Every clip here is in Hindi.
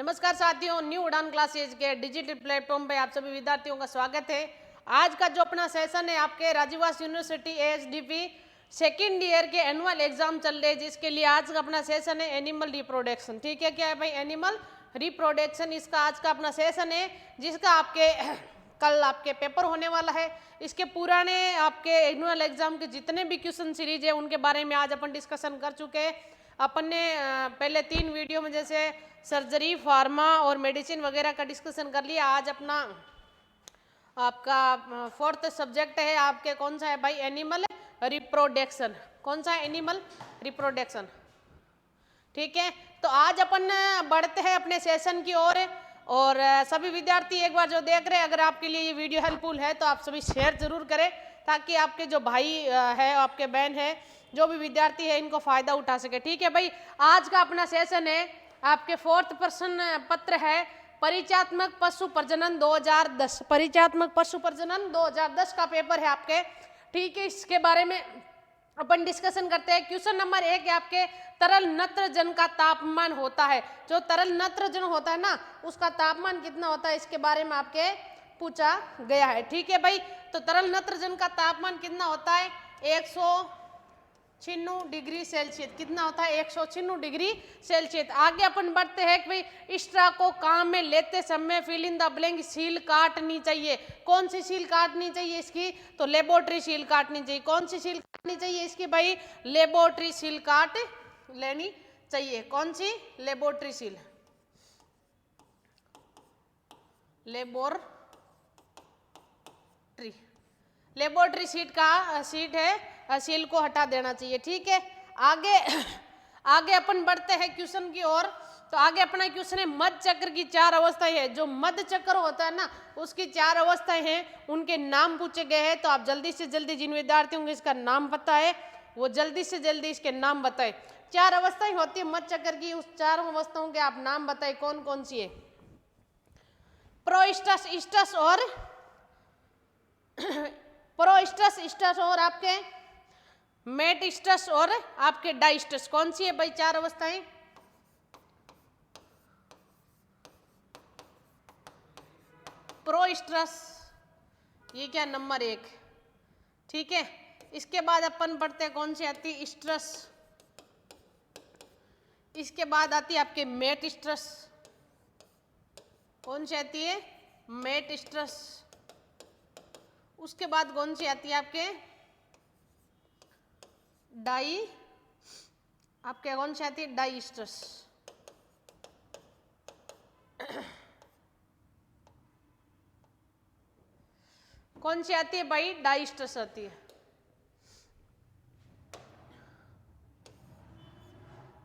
नमस्कार साथियों, न्यू उड़ान क्लासेज के डिजिटल प्लेटफॉर्म पे आप सभी विद्यार्थियों का स्वागत है। आज का जो अपना सेशन है आपके राजीवास यूनिवर्सिटी एएसडीपी सेकेंड ईयर के एनुअल एग्जाम चल रहे हैं, जिसके लिए आज का अपना सेशन है एनिमल रिप्रोडक्शन। ठीक है, क्या है भाई? एनिमल रिप्रोडक्शन इसका आज का अपना सेशन है, जिसका आपके कल आपके पेपर होने वाला है। इसके पुराने आपके एनुअल एग्जाम के जितने भी क्वेश्चन सीरीज है उनके बारे में आज अपन डिस्कशन कर चुके हैं। अपन ने पहले 3 वीडियो में जैसे सर्जरी, फार्मा और मेडिसिन वगैरह का डिस्कशन कर लिया। आज अपना आपका 4th सब्जेक्ट है आपके, कौन सा है भाई? Animal reproduction. कौन सा है? Animal reproduction. ठीक है, तो आज अपन बढ़ते हैं अपने सेशन की ओर। और सभी विद्यार्थी एक बार जो देख रहे हैं, अगर आपके लिए ये वीडियो हेल्पफुल है तो आप सभी शेयर जरूर करें, ताकि आपके जो भाई है, आपके बहन है, जो भी विद्यार्थी है, इनको फायदा उठा सके। ठीक है भाई, आज का अपना सेशन है आपके 4th प्रश्न पत्र है परिचयात्मक पशु प्रजनन 2010। परिचयात्मक पशु प्रजनन 2010 का पेपर है आपके। ठीक है, इसके बारे में अपन डिस्कशन करते हैं। क्वेश्चन नंबर 1 है आपके, तरल नत्रजन का तापमान होता है। जो तरल नत्रजन होता है ना, उसका तापमान कितना होता है, इसके बारे में आपके पूछा गया है। ठीक है भाई, तो तरल नत्रजन का तापमान कितना होता है? 196 डिग्री सेल्सियस। कितना होता है? 196 डिग्री सेल्सियस। आगे अपन बढ़ते हैं कि भाई एक्स्ट्रा को काम में लेते समय fill in the blank seal काटनी चाहिए। कौन सी सील काटनी चाहिए इसकी? तो लेबोरेटरी सील काटनी चाहिए। कौन सी सील काटनी चाहिए इसकी भाई? लेबोरेटरी सील काट लेनी चाहिए। कौन सी? Laboratory seal. लेबोरेटरी सीट है, सील को हटा देना चाहिए। ठीक है, आगे अपन बढ़ते हैं क्वेश्चन की ओर। तो आगे अपना क्वेश्चन है, मध्य चक्र की 4 अवस्थाएं हैं। जो मध्य चक्र होता है ना, उसकी 4 अवस्थाएं हैं, उनके नाम पूछे गए हैं। तो आप जल्दी से जल्दी, जिन विद्यार्थियों को इसका नाम पता है वो जल्दी से जल्दी इसके नाम बताए। 4 अवस्थाएं होती है मध्य चक्र की, उस 4 अवस्थाओं के आप नाम बताए कौन कौन सी है। प्रोइस्टस, ईस्टस और प्रोइस्टस और आपके मेटिस्टस और आपके डाइस्टस। कौन सी है भाई 4 अवस्थाएं? प्रोइस्टस, ये क्या? नंबर 1। ठीक है, इसके बाद अपन पढ़ते हैं कौन सी आती है? स्ट्रस। इसके बाद आती है आपके मेटिस्टस। कौन सी आती है? मेटिस्टस। उसके बाद कौन सी आती है आपके? आपके कौन सी आती है? डाइस्टस। कौन सी आती है भाई? डाइस्टस आती है।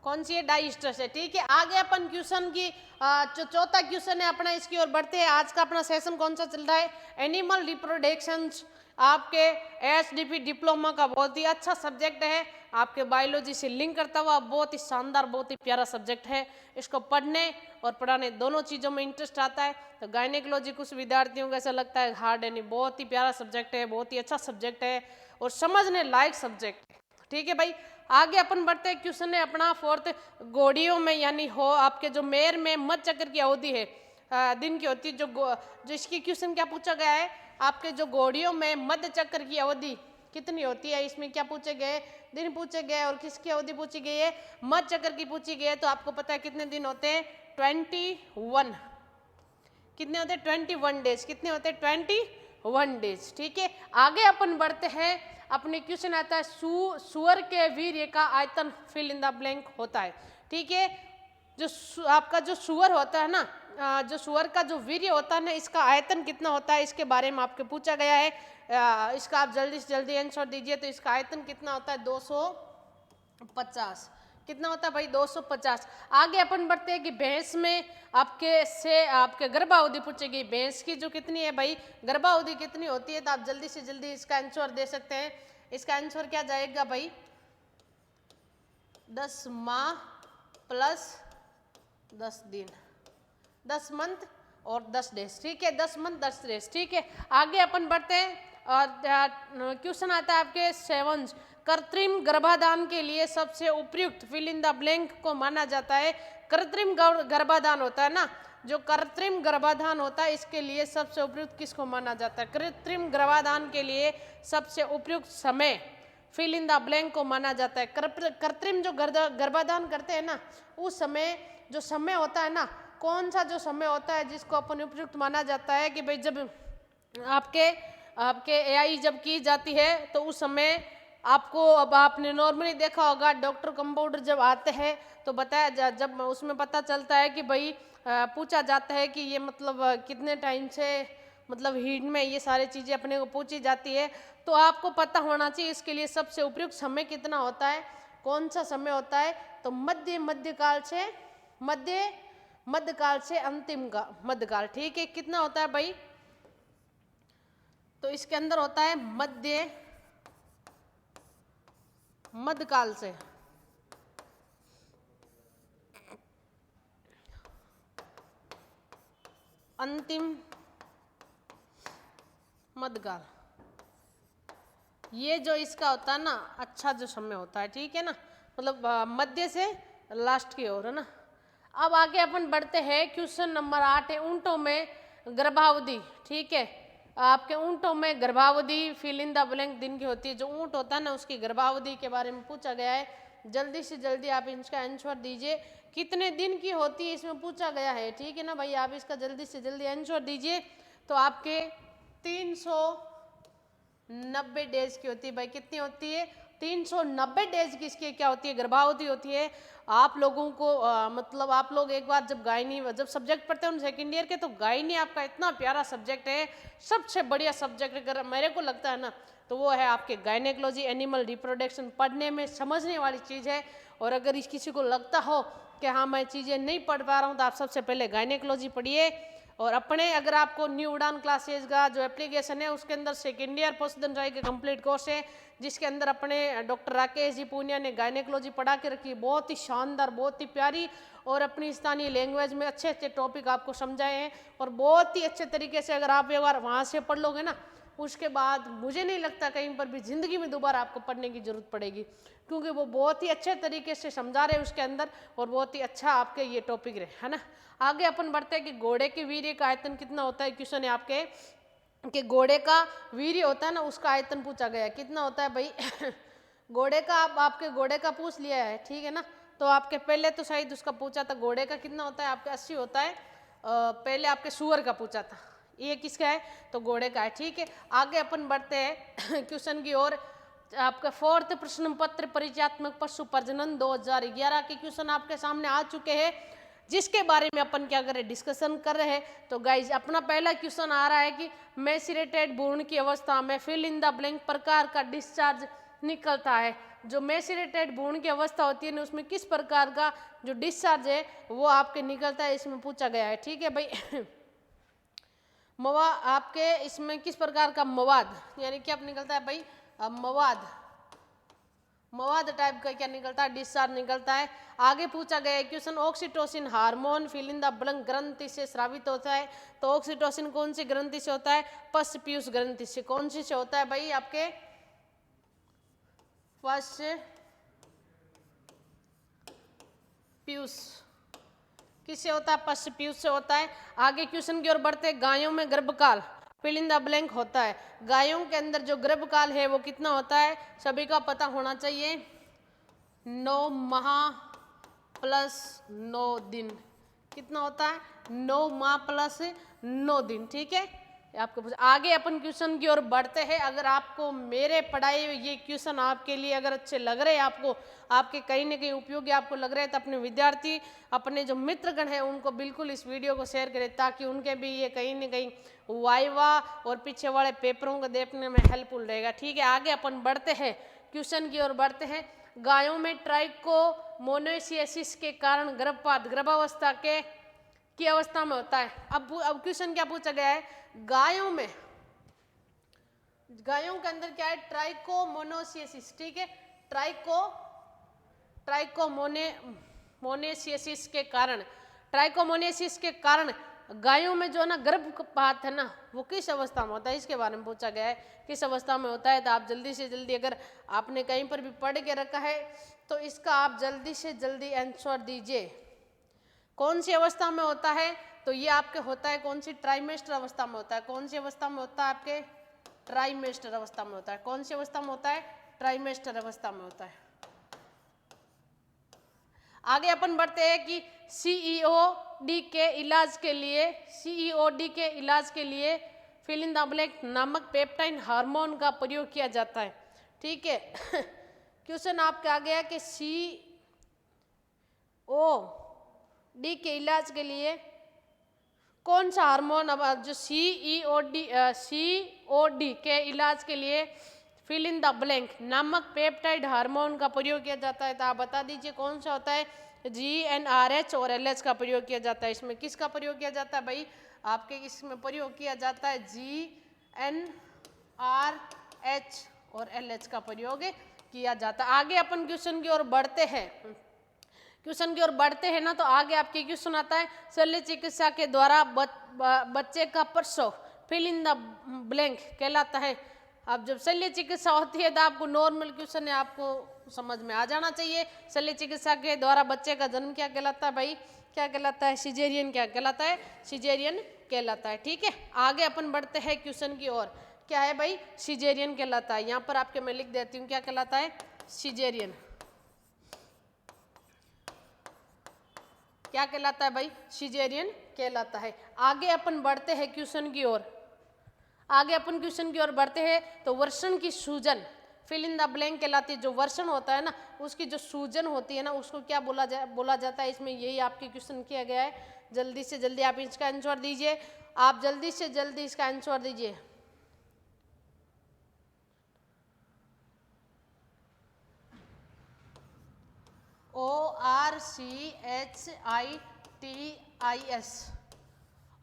कौन सी है? डाइस्टस है। ठीक है, आगे अपन क्वेश्चन की जो चौथा क्वेश्चन है अपना, इसकी ओर बढ़ते हैं। आज का अपना सेशन कौन सा चल रहा है? Animal reproduction. आपके एएसडीपी डिप्लोमा का बहुत ही अच्छा सब्जेक्ट है, आपके बायोलॉजी से लिंक करता हुआ बहुत ही शानदार, बहुत ही प्यारा सब्जेक्ट है। इसको पढ़ने और पढ़ाने दोनों चीज़ों में इंटरेस्ट आता है। तो गायनेकोलॉजी कुछ विद्यार्थियों को ऐसा लगता है हार्ड है, नहीं, बहुत ही प्यारा सब्जेक्ट है, बहुत ही अच्छा सब्जेक्ट है और समझने लायक सब्जेक्ट है। ठीक है भाई, आगे अपन बढ़ते हैं। क्वेश्चन है अपना 4th, घोड़ियों में यानी हो आपके जो मेयर में मध्य चक्र की अवधि है दिन की होती है। जो इसकी क्वेश्चन क्या पूछा गया है आपके, जो घोड़ियों में मध्य चक्र की अवधि कितनी होती है? इसमें क्या पूछे गए? दिन पूछे गए और किसकी अवधि पूछी गई है? मध्य चक्र की पूछी गई है। तो आपको पता है कितने दिन होते हैं? 21। कितने होते हैं? 21 डेज। कितने होते हैं? 21 डेज। ठीक है, आगे अपन बढ़ते हैं। अपने क्वेश्चन आता है, सुअर के वीर्य का आयतन फिल इन द ब्लैंक होता है। ठीक है, जो आपका जो सुअर होता है ना, जो सुअर का जो वीर्य होता है ना, इसका आयतन कितना होता है, इसके बारे में आपके पूछा गया है। इसका आप जल्दी से जल्दी आंसर दीजिए। तो इसका आयतन कितना होता है? 250। कितना होता है भाई? 250। आगे अपन बढ़ते हैं कि भैंस में आपके गर्भावधि पूछेगी। भैंस की जो कितनी है भाई, गर्भावधि कितनी होती है? तो आप जल्दी से जल्दी इसका आंसर दे सकते हैं। इसका आंसर क्या जाएगा भाई? 10 माह प्लस 10 दिन, 10 मंथ और 10 डेज। ठीक है, 10 मंथ 10 डेज। ठीक है, आगे अपन बढ़ते हैं। और क्वेश्चन आता है आपके 7, कृत्रिम गर्भाधान के लिए सबसे उपयुक्त फिल इन द ब्लैंक को माना जाता है। कृत्रिम गर्भाधान होता है ना, जो कृत्रिम गर्भाधान होता है, इसके लिए सबसे उपयुक्त किसको माना जाता है? कृत्रिम गर्भाधान के लिए सबसे उपयुक्त समय फिल इन द ब्लैंक को माना जाता है। कृत्रिम जो गर्भाधान करते हैं ना, उस समय जो समय होता है ना, कौन सा जो समय होता है जिसको अपन उपयुक्त माना जाता है कि भाई जब आपके एआई जब की जाती है तो उस समय आपको, अब आपने नॉर्मली देखा होगा डॉक्टर कंपाउंडर जब आते हैं तो बताया जब उसमें पता चलता है कि भाई पूछा जाता है कि ये मतलब कितने टाइम से मतलब हीट में ये सारी चीज़ें अपने को पूछी जाती है, तो आपको पता होना चाहिए इसके लिए सबसे उपयुक्त समय कितना होता है, कौन सा समय होता है। तो मध्यकाल से अंतिम का मध्यकाल, ठीक है, कितना होता है भाई? तो इसके अंदर होता है मध्यकाल से अंतिम मध्यकाल, ये जो इसका होता है ना अच्छा जो समय होता है, ठीक है ना, मतलब मध्य से लास्ट की ओर, है ना। अब आगे अपन बढ़ते हैं, क्वेश्चन नंबर 8 है ऊंटों में गर्भावधि, ठीक है। आपके ऊंटों में गर्भावधि फिल इन द ब्लैंक दिन की होती है। जो ऊंट होता है ना उसकी गर्भावधि के बारे में पूछा गया है। जल्दी से जल्दी आप इसका आंसर दीजिए, कितने दिन की होती है इसमें पूछा गया है, ठीक है ना भाई। आप इसका जल्दी से जल्दी आंसर दीजिए। तो आपके 390 डेज की होती है भाई। कितनी होती है? 390 डेज की इसकी क्या होती है? गर्भावधि होती है। आप लोगों को मतलब आप लोग एक बार जब सब्जेक्ट पढ़ते हैं सेकेंड ईयर के, तो गायनी आपका इतना प्यारा सब्जेक्ट है, सबसे बढ़िया सब्जेक्ट अगर मेरे को लगता है ना तो वो है आपके गायनेकोलॉजी, एनिमल रिप्रोडक्शन। पढ़ने में समझने वाली चीज़ है। और अगर इस किसी को लगता हो कि हाँ मैं चीज़ें नहीं पढ़ पा रहा हूँ, तो आप सबसे पहले गायनेकोलॉजी पढ़िए। और अपने अगर आपको न्यू उड़ान क्लासेज का जो एप्लीकेशन है उसके अंदर सेकेंड ईयर पोस्टन राय के कंप्लीट कोर्स है, जिसके अंदर अपने डॉक्टर राकेश जी पूनिया ने गायनेकोलॉजी पढ़ा के रखी, बहुत ही शानदार, बहुत ही प्यारी, और अपनी स्थानीय लैंग्वेज में अच्छे अच्छे टॉपिक आपको समझाए हैं। और बहुत ही अच्छे तरीके से अगर आप एक बार वहाँ से पढ़ लोगे ना, उसके बाद मुझे नहीं लगता कहीं पर भी ज़िंदगी में दोबारा आपको पढ़ने की ज़रूरत पड़ेगी, क्योंकि वो बहुत ही अच्छे तरीके से समझा रहे हैं उसके अंदर, और बहुत ही अच्छा आपके ये टॉपिक रहे, है ना। आगे अपन बढ़ते हैं कि घोड़े के वीर्य का आयतन कितना होता है। क्वेश्चन है आपके कि घोड़े का वीर्य होता है ना उसका आयतन पूछा गया है, कितना होता है भाई? घोड़े का आपके घोड़े का पूछ लिया है, ठीक है ना। तो आपके पहले तो शायद उसका पूछा था घोड़े का कितना होता है, आपके 80 होता है। पहले आपके सुअर का पूछा था, ये किसका है? तो घोड़े का है, ठीक है। आगे अपन बढ़ते हैं क्वेश्चन की ओर। आपका 4th प्रश्न पत्र परिचयात्मक पशु प्रजनन 2011 के क्वेश्चन आपके सामने आ चुके हैं, जिसके बारे में अपन क्या कर रहे हैं, डिस्कशन कर रहे हैं। तो गाइज अपना पहला क्वेश्चन आ रहा है कि मैसिरेटेड भ्रूण की अवस्था में फिल इन द ब्लैंक प्रकार का डिस्चार्ज निकलता है। जो मैसिरेटेड भ्रूण की अवस्था होती है ना उसमें किस प्रकार का जो डिस्चार्ज है वो आपके निकलता है, इसमें पूछा गया है, ठीक है भाई। आपके इसमें किस प्रकार का मवाद, यानी क्या निकलता है भाई? मवाद टाइप का क्या निकलता है? डिस्चार्ज निकलता है। आगे पूछा गया है question, oxytocin hormone fill in the blank ग्रंथि से स्रावित होता है। तो ऑक्सीटोसिन कौन सी ग्रंथि से होता है? पश्च पीयूष ग्रंथि से। कौन सी से होता है भाई? आपके पश्च पीयूष। किससे होता है? पश्च पीयूष से होता है। आगे क्वेश्चन की ओर बढ़ते, गायों में गर्भकाल फिल इन द ब्लैंक होता है। गायों के अंदर जो गर्भकाल है वो कितना होता है? सभी का पता होना चाहिए, 9 माह प्लस 9 दिन। कितना होता है? 9 माह प्लस 9 दिन, ठीक है। आपको आगे अपन क्वेश्चन की ओर बढ़ते हैं। अगर आपको मेरे पढ़ाए ये क्वेश्चन आपके लिए अगर अच्छे लग रहे हैं, आपको आपके कहीं ना कहीं उपयोगी आपको लग रहे हैं, तो अपने विद्यार्थी, अपने जो मित्रगण हैं उनको बिल्कुल इस वीडियो को शेयर करें, ताकि उनके भी ये कहीं ना कहीं वाइवा और पीछे वाले पेपरों को देखने में हेल्पफुल रहेगा, ठीक है। आगे अपन बढ़ते हैं, क्वेश्चन की ओर बढ़ते हैं। गायों में ट्राइकोमोनेसिस के कारण गर्भपात गर्भावस्था की अवस्था में होता है। अब क्वेश्चन क्या पूछा गया है? गायों के अंदर क्या है? ट्राइकोमोनेसिस, ठीक है। ट्राइकोमोनेसिस के कारण गायों में जो ना गर्भपात है ना वो किस अवस्था में होता है, इसके बारे में पूछा गया है किस अवस्था में होता है। तो आप जल्दी से जल्दी, अगर आपने कहीं पर भी पढ़ के रखा है तो इसका आप जल्दी से जल्दी आंसर दीजिए। कौन सी अवस्था में होता है, तो ये आपके होता है कौन सी, ट्राइमेस्टर अवस्था में होता है। कौन सी अवस्था में होता है, आपके ट्राइमेस्टर अवस्था में होता है। कौन सी अवस्था में होता है, ट्राइमेस्टर अवस्था में होता है। आगे अपन बढ़ते हैं कि सीईओडी के इलाज के लिए, सीईओडी के इलाज के लिए फिल इन द ब्लैंक नामक पेप्टाइड हार्मोन का प्रयोग किया जाता है। ठीक है क्वेश्चन आपके आ गया कि सीओडी के इलाज के लिए कौन सा हार्मोन, अब जो सीओडी के इलाज के लिए फिल इन द ब्लैंक नामक पेप्टाइड हार्मोन का प्रयोग किया जाता है। तो आप बता दीजिए कौन सा होता है। GnRH और LH का प्रयोग किया जाता है। इसमें किसका प्रयोग किया जाता है भाई, आपके इसमें प्रयोग किया जाता है GnRH और LH का प्रयोग किया जाता है। आगे अपन क्वेश्चन की ओर बढ़ते हैं। क्वेश्चन की ओर बढ़ते हैं ना, तो आगे आपके क्वेश्चन आता है शल्य चिकित्सा के द्वारा बच्चे का प्रसव फिल इन द ब्लैंक कहलाता है। अब जब शल्य चिकित्सा होती है तो आपको नॉर्मल क्वेश्चन है, आपको समझ में आ जाना चाहिए। शल्य चिकित्सा के द्वारा बच्चे का जन्म क्या कहलाता है भाई, क्या कहलाता है, सिजेरियन क्या कहलाता है, सिजेरियन कहलाता है। ठीक है आगे अपन बढ़ते हैं क्वेश्चन की ओर। क्या है भाई, सिजेरियन कहलाता है। यहाँ पर आपके मैं लिख देती हूँ क्या कहलाता है, सिजेरियन। क्या कहलाता है भाई, सिजेरियन कहलाता है। आगे अपन बढ़ते हैं क्वेश्चन की ओर। आगे अपन क्वेश्चन की ओर बढ़ते हैं तो वर्षण की सूजन फिल इन द ब्लैंक कहलाती है। जो वर्षण होता है ना उसकी जो सूजन होती है ना उसको क्या बोला जाता है। इसमें यही आपके क्वेश्चन किया गया है। जल्दी से जल्दी आप इसका आंसर दीजिए, आप जल्दी से जल्दी इसका आंसर दीजिए। ORCHITIS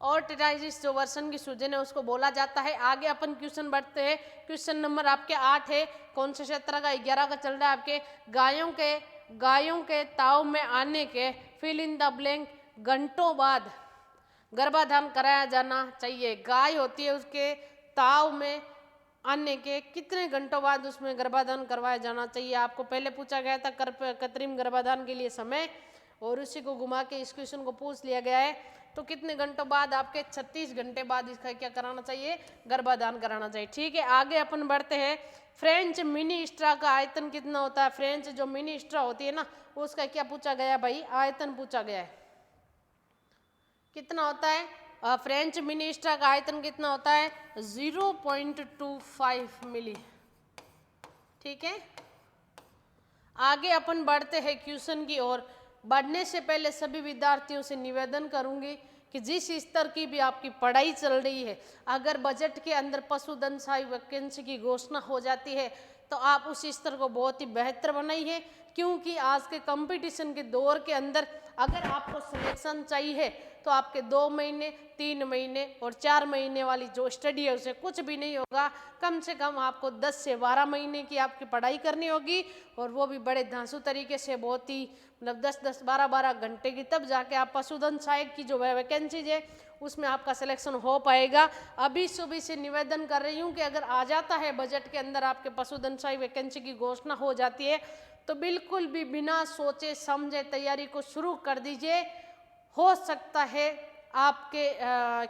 और टिटाइटिस जो वर्षण की सूजन है उसको बोला जाता है। आगे अपन क्वेश्चन बढ़ते हैं। क्वेश्चन नंबर आपके 8 है, कौन से क्षेत्र का, 11 का चल रहा है आपके। गायों के ताव में आने के फिल इन द ब्लैंक घंटों बाद गर्भाधान कराया जाना चाहिए। गाय होती है उसके ताव में आने के कितने घंटों बाद उसमें गर्भाधान करवाया जाना चाहिए। आपको पहले पूछा गया था कृत्रिम गर्भाधान के लिए समय, और उसी को घुमा के इस क्वेश्चन को पूछ लिया गया है। तो कितने घंटों बाद, आपके 36 घंटे बाद इसका क्या कराना चाहिए, गर्भाधान कराना चाहिए। ठीक है आगे अपन बढ़ते हैं। फ्रेंच मिनी स्ट्रा का आयतन कितना होता है। फ्रेंच जो मिनी स्ट्रा होती है ना उसका क्या पूछा गया भाई, आयतन पूछा गया है। कितना होता है फ्रेंच मिनी स्ट्रा का आयतन कितना होता है, 0.25 मिली। ठीक है आगे अपन बढ़ते हैं क्वेश्चन की ओर। बढ़ने से पहले सभी विद्यार्थियों से निवेदन करूंगी कि जिस स्तर की भी आपकी पढ़ाई चल रही है, अगर बजट के अंदर पशुधन सहायक वैकेंसी की घोषणा हो जाती है तो आप उस स्तर को बहुत ही बेहतर बनाइए, क्योंकि आज के कंपटीशन के दौर के अंदर अगर आपको सिलेक्शन चाहिए तो आपके 2 महीने 3 महीने और 4 महीने वाली जो स्टडी है उसे कुछ भी नहीं होगा। कम से कम आपको 10 से 12 महीने की आपकी पढ़ाई करनी होगी, और वो भी बड़े धांसू तरीके से, बहुत ही मतलब 10-10 12-12 घंटे की, तब जाके आप पशुधन सहायक की जो वैकेंसीज है उसमें आपका सिलेक्शन हो पाएगा। अभी सुबह से निवेदन कर रही हूँ कि अगर आ जाता है बजट के अंदर आपके पशुधन सहायक वैकेंसी की घोषणा हो जाती है तो बिल्कुल भी बिना सोचे समझे तैयारी को शुरू कर दीजिए। हो सकता है आपके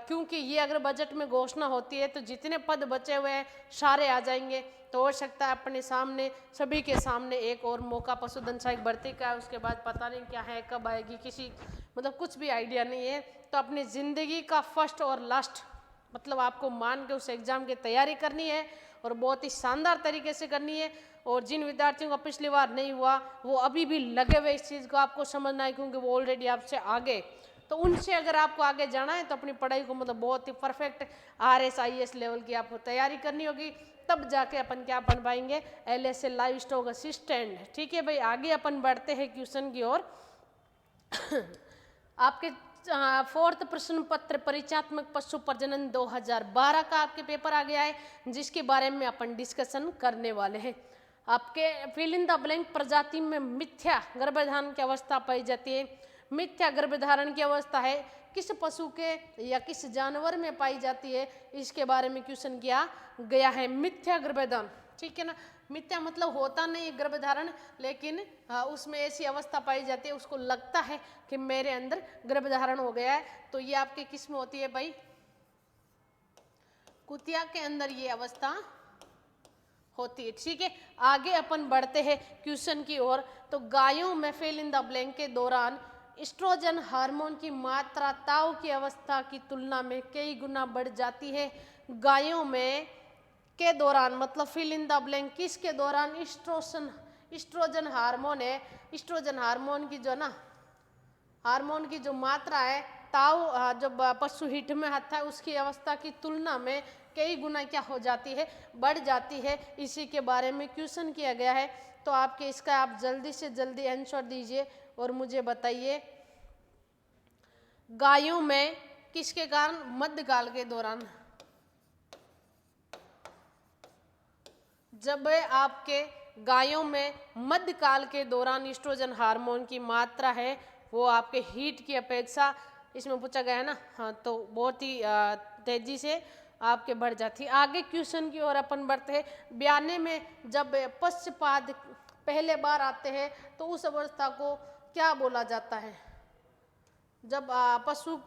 क्योंकि ये अगर बजट में घोषणा होती है तो जितने पद बचे हुए हैं सारे आ जाएंगे, तो हो सकता है अपने सामने सभी के सामने एक और मौका पशुधन सहायक भर्ती का है, उसके बाद पता नहीं क्या है कब आएगी, किसी मतलब कुछ भी आइडिया नहीं है। तो अपनी ज़िंदगी का फर्स्ट और लास्ट मतलब आपको मान के उस एग्ज़ाम की तैयारी करनी है, और बहुत ही शानदार तरीके से करनी है। और जिन विद्यार्थियों का पिछली बार नहीं हुआ वो अभी भी लगे हुए इस चीज़ को आपको समझना है, क्योंकि वो ऑलरेडी आपसे आगे, तो उनसे अगर आपको आगे जाना है तो अपनी पढ़ाई को मतलब बहुत ही परफेक्ट RS-IAS लेवल की आपको तैयारी करनी होगी, तब जाके अपन क्या बन पाएंगे, LSA लाइव स्टॉक असिस्टेंट। ठीक है भाई आगे अपन बढ़ते हैं क्वेश्चन की ओर। आपके 4th प्रश्न पत्र परिचयात्मक पशु प्रजनन 2012 का आपके पेपर आ गया है, जिसके बारे में अपन डिस्कशन करने वाले हैं। आपके फिल इन द ब्लैंक प्रजाति में मिथ्या गर्भाधान की अवस्था पाई जाती है। मिथ्या गर्भधारण की अवस्था है किस पशु के या किस जानवर में पाई जाती है, इसके बारे में क्वेश्चन किया गया है। मिथ्या गर्भधारण, ठीक है ना, मिथ्या मतलब होता नहीं गर्भधारण, लेकिन उसमें ऐसी अवस्था पाई जाती है, उसको लगता है कि मेरे अंदर गर्भधारण हो गया है, तो ये आपके किस में होती है भाई, कुतिया के अंदर ये अवस्था होती है। ठीक है, आगे अपन बढ़ते हैं क्वेश्चन की ओर। तो गायों में फिल इन द ब्लैंक के दौरान एस्ट्रोजन हार्मोन की मात्रा ताऊ की अवस्था की तुलना में कई गुना बढ़ जाती है। गायों में के दौरान मतलब फिल इन द ब्लैंक किसके दौरान, एस्ट्रोजन हार्मोन है, एस्ट्रोजन हार्मोन की जो ना हार्मोन की जो मात्रा है ताऊ जब पशु हिट में आता है उसकी अवस्था की तुलना में कई गुना क्या हो जाती है, बढ़ जाती है। इसी के बारे में क्वेश्चन किया गया है। तो आपके इसका आप जल्दी से जल्दी आंसर दीजिए और मुझे बताइए गायों में किसके कारण मध्यकाल के दौरान, जब आपके गायों में मध्यकाल के दौरान एस्ट्रोजन हार्मोन की मात्रा है वो आपके हीट की अपेक्षा, इसमें पूछा गया है ना, हाँ, तो बहुत ही तेजी से आपके बढ़ जाती है। आगे क्वेश्चन की ओर अपन बढ़ते हैं। बयाने में जब पक्षपात पहले बार आते हैं तो उस अवस्था को क्या बोला जाता है, जब पशु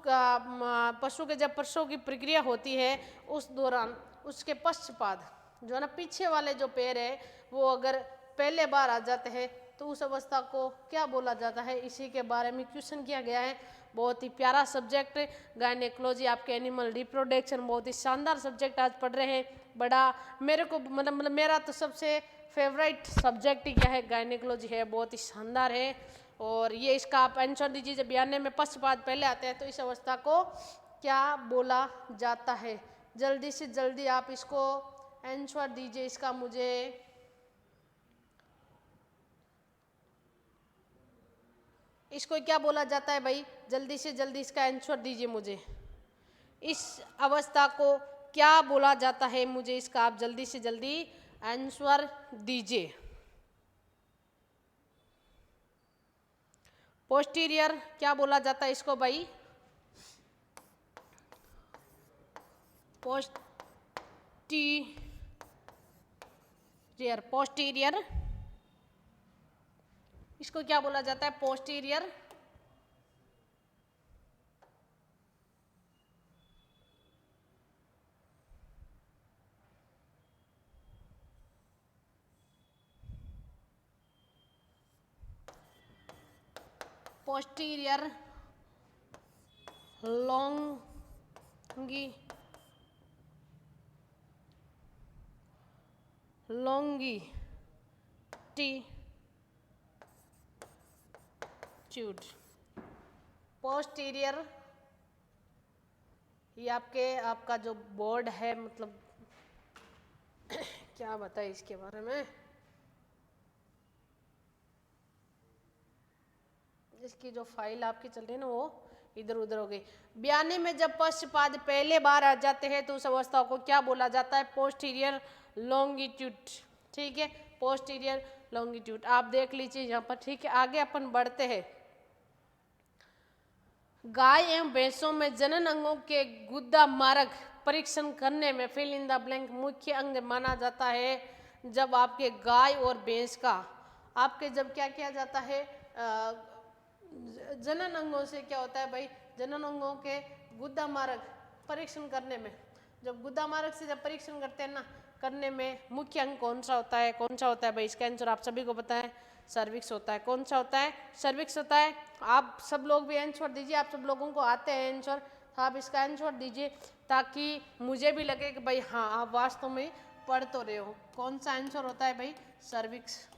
के जब प्रसव की प्रक्रिया होती है उस दौरान उसके पक्षपात जो है ना, पीछे वाले जो पैर है वो अगर पहले बार आ जाते हैं तो उस अवस्था को क्या बोला जाता है, इसी के बारे में क्वेश्चन किया गया है। बहुत ही प्यारा सब्जेक्ट गायनेकोलॉजी, आपके एनिमल रिप्रोडक्शन, बहुत ही शानदार सब्जेक्ट आज पढ़ रहे हैं। बड़ा मेरे को मतलब मेरा तो सबसे फेवरेट सब्जेक्ट ही क्या है, गायनेकोलॉजी है, बहुत ही शानदार है। और ये इसका आप आंसर दीजिए, जब बयाने में पक्षपात पहले आते हैं तो इस अवस्था को क्या बोला जाता है। जल्दी से जल्दी आप इसको आंसर दीजिए इसका मुझे। इसको क्या बोला जाता है भाई, जल्दी से जल्दी इसका आंसर दीजिए मुझे। इस अवस्था को क्या बोला जाता है, मुझे इसका आप जल्दी से जल्दी आंसर दीजिए। पोस्टीरियर क्या बोला जाता है इसको भाई, पोस्टीरियर इसको क्या बोला जाता है, पोस्टीरियर। पोस्टीरियर लॉन्गिट्यूड, पोस्टीरियर ये आपका जो बोर्ड है, मतलब क्या बताए इसके बारे में, इसकी जो फाइल आपकी चल रही है ना वो इधर उधर हो गई। बयाने में जब पक्षपात पहले बार आ जाते हैं तो उस अवस्था को क्या बोला जाता है, पोस्टीरियर लॉन्गिट्यूड। ठीक है, पोस्टीरियर लॉन्गिट्यूड आप देख लीजिए यहाँ पर। ठीक है, आगे अपन बढ़ते हैं। गाय एवं भैंसों में जनन अंगों के गुदा मार्ग परीक्षण करने में फिल इन द ब्लैंक मुख्य अंग माना जाता है। जब आपके गाय और भैंस का आपके जब क्या किया जाता है, जनन अंगों से क्या होता है भाई, जनन अंगों के गुदा मार्ग परीक्षण करने में, जब गुदा मार्ग से जब परीक्षण करते हैं ना, करने में मुख्य अंग कौन सा होता है, कौन सा होता है भाई, इसका आंसर आप सभी को पता है, सर्विक्स होता है। कौन सा होता है, सर्विक्स होता है। आप सब लोग भी आंसर दीजिए, आप सब लोगों को आते हैं आंसर, आप इसका आंसर दीजिए ताकि मुझे भी लगे कि भाई हाँ आप वास्तव में पढ़ तो रहे हो। कौन सा आंसर होता है भाई, सर्विक्स।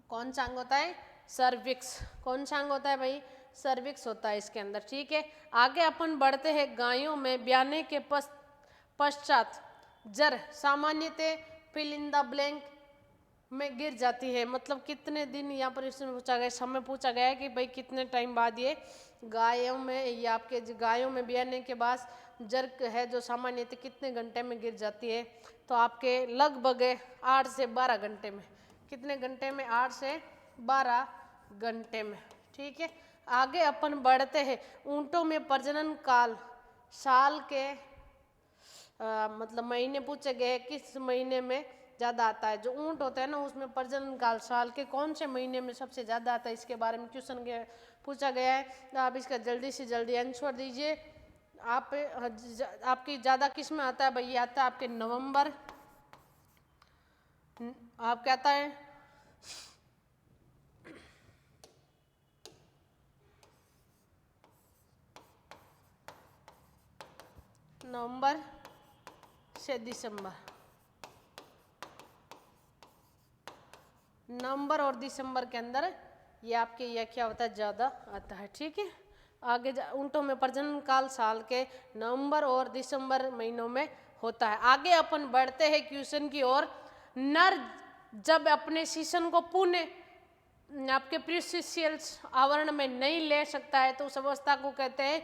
कौन सा अंग होता है, सर्विक्स। कौन सा अंग होता है भाई, सर्विक्स होता है इसके अंदर। ठीक है, आगे अपन बढ़ते हैं। गायों में ब्याने के पश्चात जर सामान्यतः फिल इन द ब्लैंक में गिर जाती है, मतलब कितने दिन, यहाँ पर इसमें पूछा गया, समय पूछा गया है कि भाई कितने टाइम बाद ये गायों में, ये आपके गायों में ब्याने के बाद जर है जो सामान्यतः कितने घंटे में गिर जाती है, तो आपके लगभग 8 से 12 घंटे में। कितने घंटे में? 8 से 12 घंटे में। ठीक है, आगे अपन बढ़ते हैं। ऊंटों में प्रजनन काल साल के मतलब महीने पूछे गए, किस महीने में ज़्यादा आता है? जो ऊंट होता है ना, उसमें प्रजनन काल साल के कौन से महीने में सबसे ज़्यादा आता है, इसके बारे में क्वेश्चन पूछा गया है। तो आप इसका जल्दी से जल्दी आंसर दीजिए। आपकी ज़्यादा किस में आता है भाई? आता है आपके नवंबर, आप क्या आता है नवंबर से दिसंबर। नवंबर और दिसंबर के अंदर ये आपके यह क्या होता है? ज़्यादा आता है। ठीक है, आगे ऊँटों में प्रजनन काल साल के नवंबर और दिसंबर महीनों में होता है। आगे अपन बढ़ते हैं क्वेश्चन की ओर। नर जब अपने शिशन को पुनः आपके प्रीसिशियल्स आवरण में नहीं ले सकता है तो उस अवस्था को कहते हैं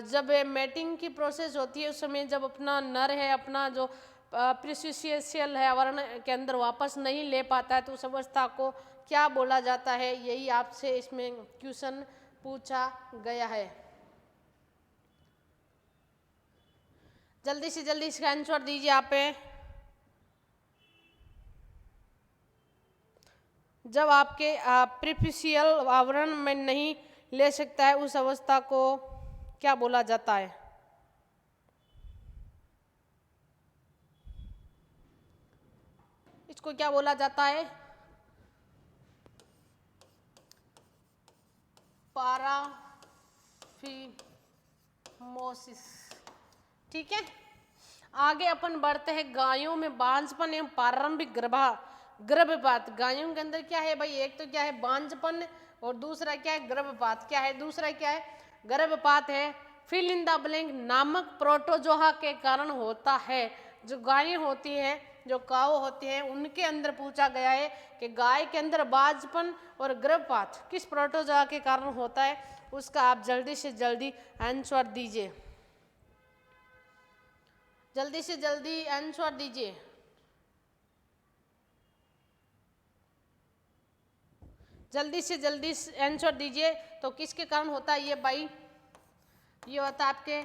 जब मैटिंग की प्रोसेस होती है, उस समय जब अपना नर है अपना जो प्रीसिशियल है आवरण के अंदर वापस नहीं ले पाता है तो उस अवस्था को क्या बोला जाता है? यही आपसे इसमें क्वेश्चन पूछा गया है। जल्दी से जल्दी इसका आंसर दीजिए आप। जब आपके प्रीफिशियल आवरण में नहीं ले सकता है उस अवस्था को क्या बोला जाता है? इसको क्या बोला जाता है? पाराफिमोसिस। ठीक है, आगे अपन बढ़ते हैं। गायों में बांझपन एवं प्रारंभिक गर्भपात। गायों के अंदर क्या है भाई? एक तो क्या है? बांझपन, और दूसरा क्या है? गर्भपात। क्या है दूसरा? क्या है? गर्भपात है। फिल इन द ब्लैंक नामक प्रोटोजोआ के कारण होता है। जो गायें होती है, जो काऊ होती है, उनके अंदर पूछा गया है कि गाय के अंदर बांझपन और गर्भपात किस प्रोटोजोआ के कारण होता है, उसका आप जल्दी से जल्दी आंसर दीजिए। जल्दी से जल्दी आंसर दीजिए। जल्दी से जल्दी आंसर दीजिए। तो किसके कारण होता है ये भाई? ये होता है आपके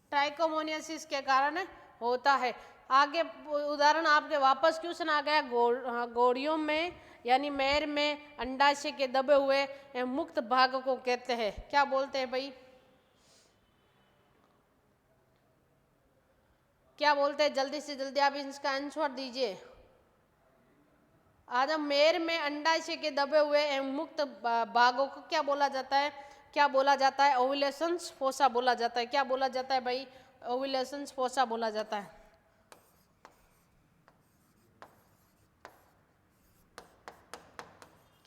ट्राइकोमोनियासिस के कारण होता है। आगे उदाहरण आपके वापस क्वेश्चन आ गया। घोड़ियों में यानी मेर में अंडाशय के दबे हुए मुक्त भाग को कहते हैं, क्या बोलते हैं भाई? क्या बोलते हैं? जल्दी से जल्दी आप इसका आंसर दीजिए। आज मेर में अंडाशय के दबे हुए मुक्त भागों को क्या बोला जाता है? क्या बोला जाता है? ओव्यूलेशंस फोसा बोला जाता है। क्या बोला जाता है भाई? ओव्यूलेशंस फोसा बोला जाता है।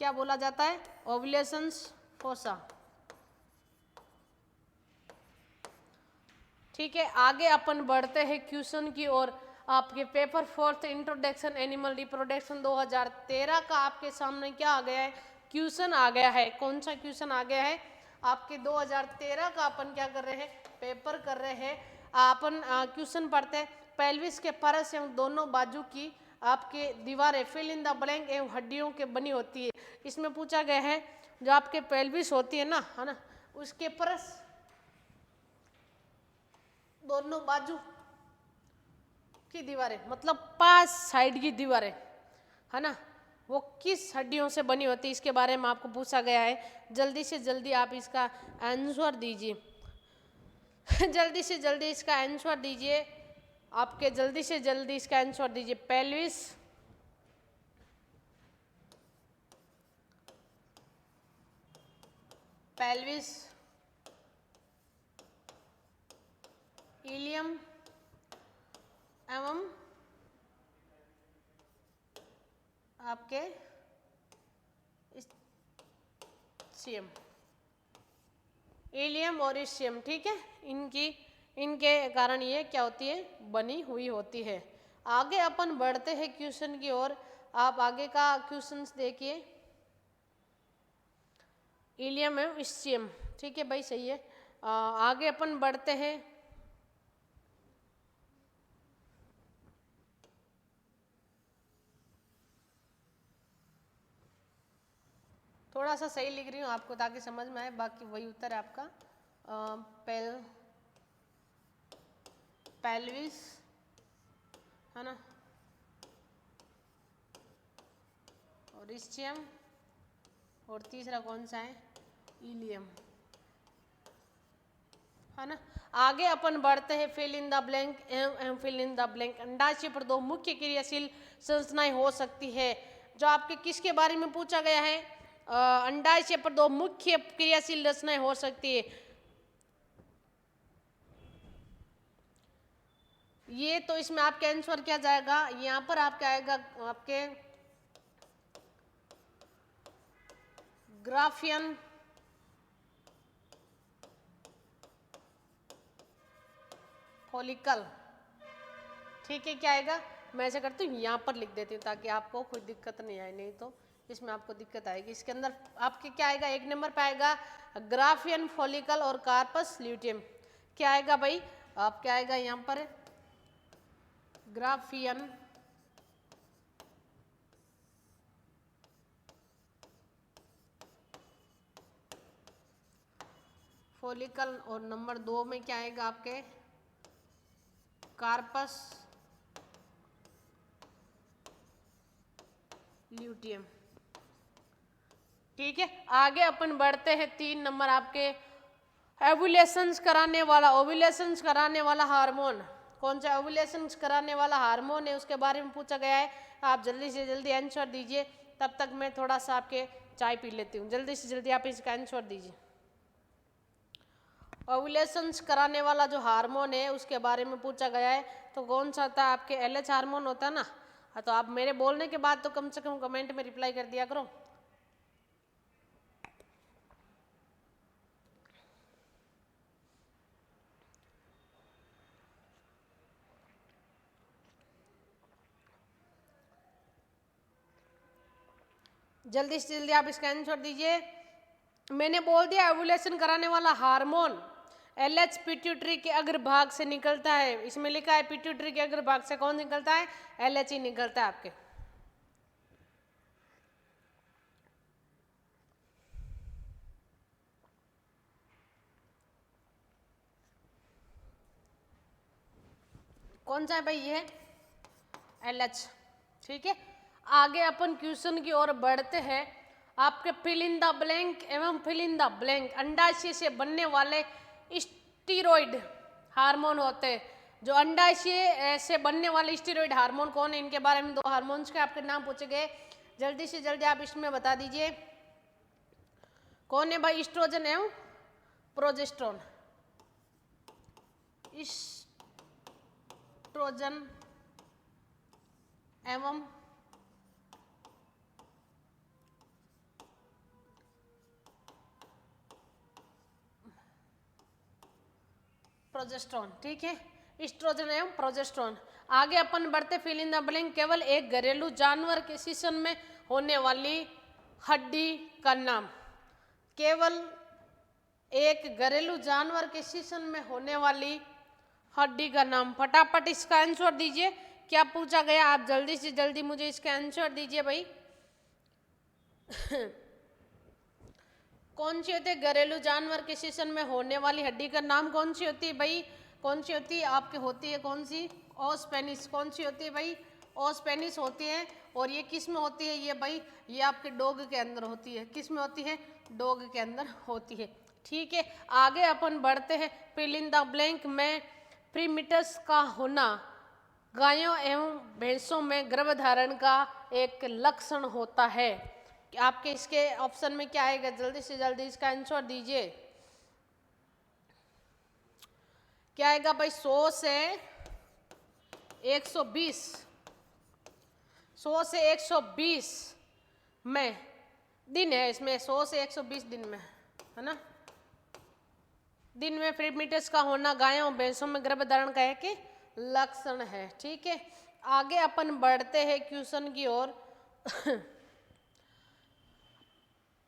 क्या बोला जाता है? ओव्यूलेशंस फोसा। ठीक है, आगे अपन बढ़ते हैं क्वेश्चन की ओर। आपके पेपर 4 इंट्रोडक्शन एनिमल रिप्रोडक्शन 2013 का आपके सामने क्या आ गया है? क्वेश्चन आ गया है। कौन सा क्वेश्चन आ गया है? आपके 2013 का अपन क्या कर रहे हैं? पेपर कर रहे हैं। अपन क्वेश्चन पढ़ते हैं। पेल्विस के परस एवं दोनों बाजू की आपके दीवारें फिल इन द ब्लैंक एवं हड्डियों के बनी होती है। इसमें पूछा गया है जो आपके पेल्विस होती है ना, उसके परस दोनों बाजू की दीवारें मतलब 5 साइड की दीवारें है ना, वो किस हड्डियों से बनी होती है, इसके बारे में आपको पूछा गया है। जल्दी से जल्दी आप इसका आंसर दीजिए। जल्दी से जल्दी इसका आंसर दीजिए। आपके जल्दी से जल्दी इसका आंसर दीजिए। पेल्विस, इलियम एवं आपके इस्चियम, इलियम और इस्चियम। ठीक है, इनके कारण ये क्या होती है? बनी हुई होती है। आगे अपन बढ़ते हैं क्वेश्चन की ओर। आप आगे का क्वेश्चंस देखिए। 1 इलियम एवं इस्चियम। ठीक है भाई, सही है। आगे अपन बढ़ते हैं। थोड़ा सा सही लिख रही हूँ आपको ताकि समझ में आए, बाकी वही उत्तर है आपका। पेल्विस है ना, और इस्चियम, और तीसरा कौन सा है, इलियम, है ना। आगे अपन बढ़ते हैं। Fill in the blank um fill in the blank. अंडाशय पर दो मुख्य क्रियाशील संरचनाएं हो सकती है। जो आपके किसके बारे में पूछा गया है, अंडाशय पर दो मुख्य क्रियाशील रचनाएं हो सकती है। ये तो इसमें आपके आंसर क्या जाएगा, यहाँ पर आपके आएगा आपके ग्राफियन फॉलिकल। ठीक है, क्या आएगा, मैं ऐसे करती हूँ यहाँ पर लिख देती हूँ ताकि आपको कोई दिक्कत नहीं आए, नहीं तो इसमें आपको दिक्कत आएगी। इसके अंदर आपके क्या आएगा, एक नंबर पे आएगा ग्राफियन फॉलिकल और कार्पस ल्यूटियम। क्या आएगा भाई, आप क्या आएगा यहाँ पर, ग्राफियन फॉलिकल, और नंबर 2 में क्या आएगा आपके कार्पस ल्यूटियम। ठीक है, आगे अपन बढ़ते हैं। 3 नंबर आपके ओव्यूलेशंस कराने वाला हार्मोन कौन सा, ओव्यूलेशंस कराने वाला हार्मोन है, उसके बारे में पूछा गया है। आप जल्दी से जल्दी आंसर दीजिए, तब तक मैं थोड़ा सा आपके चाय पी लेती हूँ। जल्दी से जल्दी आप इसका आंसर दीजिए। ओव्यूलेशंस कराने वाला जो हार्मोन है उसके बारे में पूछा गया है, तो कौन सा था आपके, LH हार्मोन होता है ना। हाँ, तो आप मेरे बोलने के बाद तो कम से कम कमेंट में रिप्लाई कर दिया करो। जल्दी से जल्दी आप इसका आंसर दीजिए। मैंने बोल दिया ओव्यूलेशन कराने वाला हार्मोन LH पिट्यूटरी के अग्रभाग से निकलता है। इसमें लिखा है पिट्यूटरी के अग्रभाग से कौन निकलता है, LH ही निकलता है आपके। कौन सा है भाई, ये है LH। ठीक है, आगे अपन क्वेश्चन की ओर बढ़ते हैं। आपके फिल इन द ब्लैंक एवं फिल इन द ब्लैंक। अंडाशय से बनने वाले स्टीरॉयड हार्मोन होते हैं। जो अंडाशय से बनने वाले स्टीरॉयड हार्मोन कौन है, इनके बारे में 2 हार्मोन्स के आपके नाम पूछे गए। जल्दी से जल्दी आप इसमें बता दीजिए कौन है भाई, ईस्ट्रोजन एवं प्रोजेस्टेरोन। ईस्ट्रोजन एवं प्रोजेस्टेरोन। ठीक है, ईस्ट्रोजन एवं प्रोजेस्टेरोन। आगे अपन बढ़ते फिल इन द ब्लैंक। केवल एक घरेलू जानवर के शीशन में होने वाली हड्डी का नाम। केवल एक घरेलू जानवर के शीशन में होने वाली हड्डी का नाम। फटाफट इसका आंसर दीजिए, क्या पूछा गया, आप जल्दी से जल्दी मुझे इसका आंसर दीजिए भाई। कौन सी होती है घरेलू जानवर के शीशन में होने वाली हड्डी का नाम, कौन सी होती है भाई, कौन सी होती है आपके, होती है कौन सी, ओस्पेनिस। कौन सी होती है भाई, ओस्पेनिस होती है। और ये किस में होती है, ये भाई ये आपके डॉग के अंदर होती है। किस में होती है, डॉग के अंदर होती है। ठीक है, आगे अपन बढ़ते हैं। फिल इन द ब्लैंक में प्रीमिटस का होना गायों एवं भैंसों में गर्भधारण का एक लक्षण होता है। आपके इसके ऑप्शन में क्या आएगा, जल्दी से जल्दी इसका आंसर दीजिए। क्या आएगा भाई, 100 से 120, 100 से 120 में दिन है। इसमें 100 से 120 दिन में है ना, दिन में प्रीमिटस का होना गायों भैंसों में गर्भधारण का एक लक्षण है। ठीक है, आगे अपन बढ़ते हैं क्वेश्चन की ओर।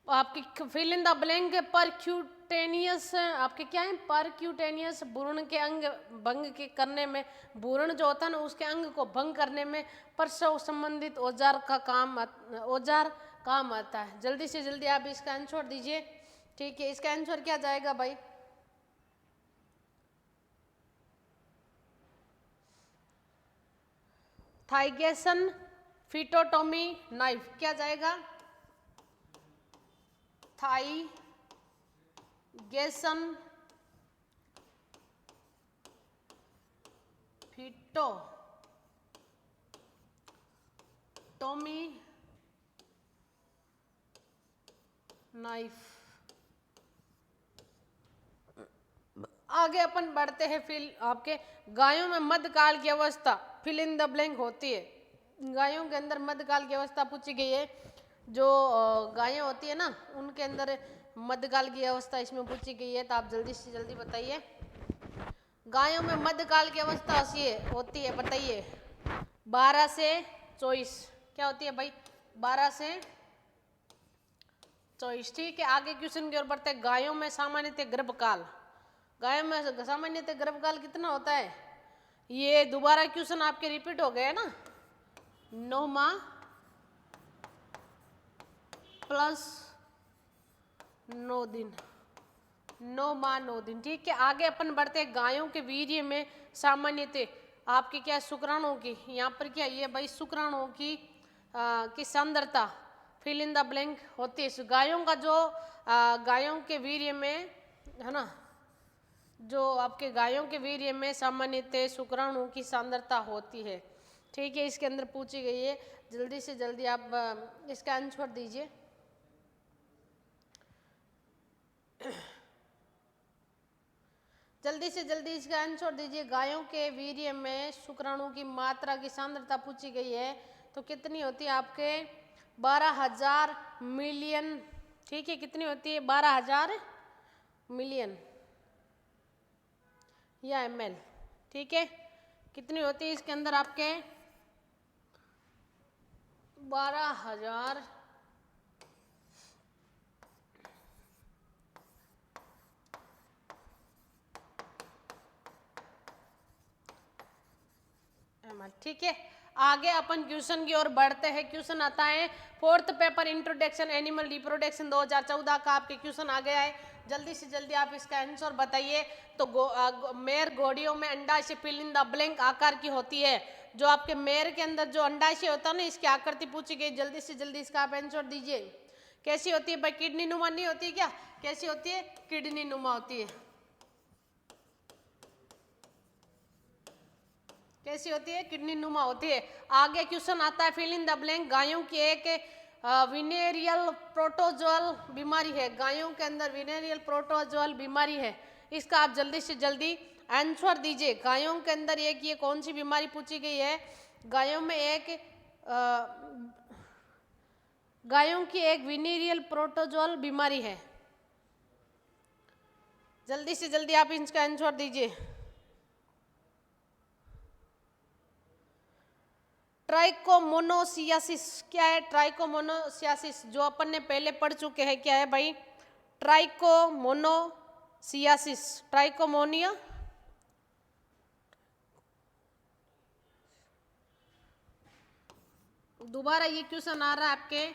आपकी fill in the blank percutaneous, आपके क्या है परक्यूटेनियस भ्रूण के अंग भंग के करने में, भ्रूण जो होता है ना उसके अंग को भंग करने में प्रसव संबंधित औजार काम आता है। जल्दी से जल्दी आप इसका आंसर दीजिए। ठीक है, इसका आंसर क्या जाएगा भाई? थाइगेसन फिटोटोमी नाइफ क्या जाएगा? थाइगेसन फिटोटोमी नाइफ। आगे अपन बढ़ते हैं। फिल आपके गायों में मध्यकाल की अवस्था फिल इन द ब्लैंक होती है। गायों के अंदर मध्यकाल की अवस्था पूछी गई है। जो गायें होती है ना उनके अंदर मध्यकाल की अवस्था इसमें पूछी गई है, तो आप जल्दी से जल्दी बताइए। गायों में मध्यकाल की अवस्था होती है बताइए 12 से 24। क्या होती है भाई? 12 से 24। ठीक है, आगे क्वेश्चन की ओर बढ़ते हैं। गायों में सामान्यतः गर्भकाल, गायों में सामान्यतः गर्भकाल कितना होता है? ये दोबारा क्वेश्चन आपके रिपीट हो गए ना, 9 माह प्लस 9 दिन, 9 माह 9 दिन। ठीक है, आगे अपन बढ़ते हैं। गायों के वीर्य में सामान्यतः आपके क्या शुक्राणुओं की, यहाँ पर क्या ये भाई शुक्राणुओं की सांद्रता फिल इन द ब्लैंक होती है। गायों का जो गायों के वीर्य में है ना, जो आपके गायों के वीर्य में सामान्यतः शुक्राणुओं की सांद्रता होती है। ठीक है, इसके अंदर पूछी गई है। जल्दी से जल्दी आप इसका आंसर दीजिए। जल्दी से जल्दी इसका आंसर दीजिए। गायों के वीर्य में शुक्राणु की मात्रा की सांद्रता पूछी गई है, तो कितनी होती है आपके? 12,000 मिलियन। ठीक है, कितनी होती है? 12,000 मिलियन या ml। ठीक है, कितनी होती है इसके अंदर आपके? 12,000 ml। ठीक है, आगे अपन क्वेश्चन की ओर बढ़ते हैं। क्वेश्चन आता है 4th paper introduction animal reproduction 2014 का आपके क्वेश्चन आ गया है। जल्दी से जल्दी आप इसका आंसर बताइए। तो मेयर घोड़ियों में अंडाशय फिल इन द ब्लैंक आकार की होती है। जो आपके मेयर के अंदर जो अंडाशय होता है ना, इसकी आकृति पूछी गई। जल्दी से जल्दी इसका आप आंसर दीजिए। कैसी होती है भाई? किडनी नुमा नहीं होती क्या? कैसी होती है? किडनी नुमा होती है। कैसी होती है? किडनी नुमा होती है। आगे क्वेश्चन आता है फिल इन द ब्लैंक। गायों की एक विनेरियल प्रोटोजोअल बीमारी है। गायों के अंदर विनेरियल प्रोटोजोअल बीमारी है, इसका आप जल्दी से जल्दी आंसर दीजिए। गायों के अंदर एक ये कौन सी बीमारी पूछी गई है? गायों में गायों की एक विनेरियल प्रोटोजोअल बीमारी है। जल्दी से जल्दी आप इसका आंसर दीजिए। ट्राइकोमोनोसियासिस क्या है? ट्राइकोमोनोसियासिस जो अपन ने पहले पढ़ चुके हैं, क्या है भाई? ट्राइकोमोनोसियासिस, ट्राइकोमोनिया दोबारा ये क्वेश्चन आ रहा है आपके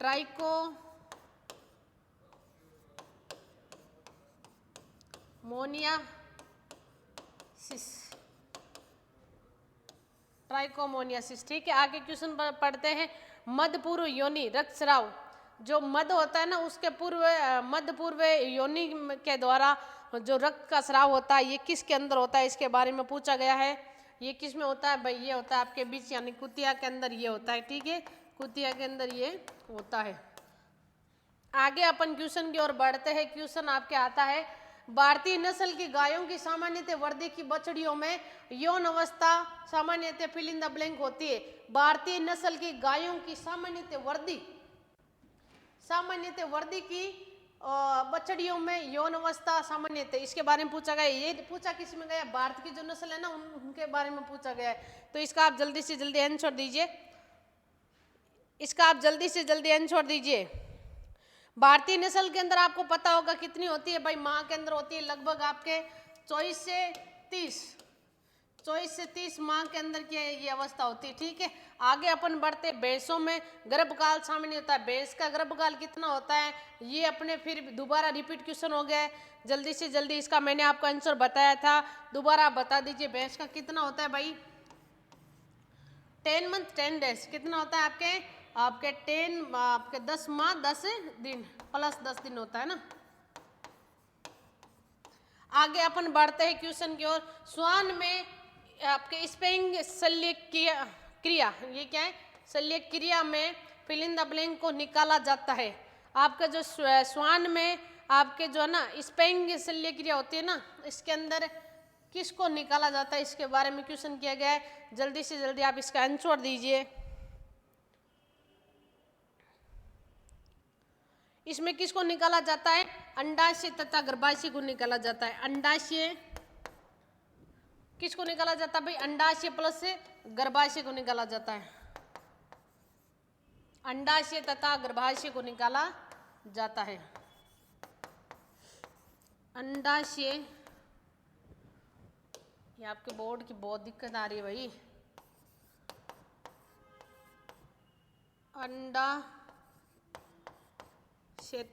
ट्राइकोमोनियासिस। ठीक है, आगे क्वेश्चन पढ़ते हैं। मध्य पूर्व योनि रक्तस्राव, जो मध्य होता है ना उसके मध्य पूर्व योनि के द्वारा जो रक्त का स्राव होता है, ये किसके अंदर होता है? इसके बारे में पूछा गया है। ये किस में होता है भाई? ये होता है आपके बीच यानी कुतिया के अंदर ये होता है। ठीक है, कुतिया के अंदर ये होता है। आगे अपन क्वेश्चन की ओर बढ़ते हैं। क्वेश्चन आपके आता है भारतीय नस्ल की गायों की सामान्यतः वर्दी की बछड़ियों में यौन अवस्था सामान्यतः फिल इन द ब्लैंक होती है। भारतीय नस्ल की गायों की सामान्यतः वर्दी की बछड़ियों में यौन अवस्था सामान्यतः, इसके बारे में पूछा गया। ये पूछा किस में गया? भारत की जो नस्ल है ना उनके बारे में पूछा गया है। तो इसका आप जल्दी से जल्दी आंसर दीजिए। इसका आप जल्दी से जल्दी आंसर दीजिए। भारतीय नस्ल के अंदर आपको पता होगा कितनी होती है भाई, माँ के अंदर होती है लगभग आपके 24 से 30 माह के अंदर की ये अवस्था होती है। ठीक है, आगे अपन बढ़ते, भैंसों में गर्भकाल शामिल नहीं होता है। भैंस का गर्भकाल कितना होता है, ये अपने फिर दोबारा रिपीट क्वेश्चन हो गया है। जल्दी से जल्दी इसका मैंने आपको आंसर बताया था, दोबारा आप बता दीजिए भैंस का कितना होता है भाई। 10 मंथ 10 डेज कितना होता है आपके 10 माह 10 दिन प्लस 10 दिन होता है ना। आगे अपन बढ़ते हैं क्वेश्चन की ओर। श्वान में आपके स्पेइंग शल्य क्रिया, ये क्या है, शल्य क्रिया में फिल इन द ब्लैंक को निकाला जाता है। आपका जो श्वान में आपके जो है ना स्पेइंग शल्य क्रिया होती है ना, इसके अंदर किसको निकाला जाता है, इसके बारे में क्वेश्चन किया गया है। जल्दी से जल्दी आप इसका आंसर दीजिए। इसमें किसको निकाला जाता है, अंडाशय तथा गर्भाशय को निकाला जाता है। अंडाशय किसको निकाला जाता है भाई, अंडाशय प्लस से गर्भाशय को निकाला जाता है। अंडाशय तथा गर्भाशय को निकाला जाता है। अंडाशय, ये आपके बोर्ड की बहुत दिक्कत आ रही है भाई। अंडाशय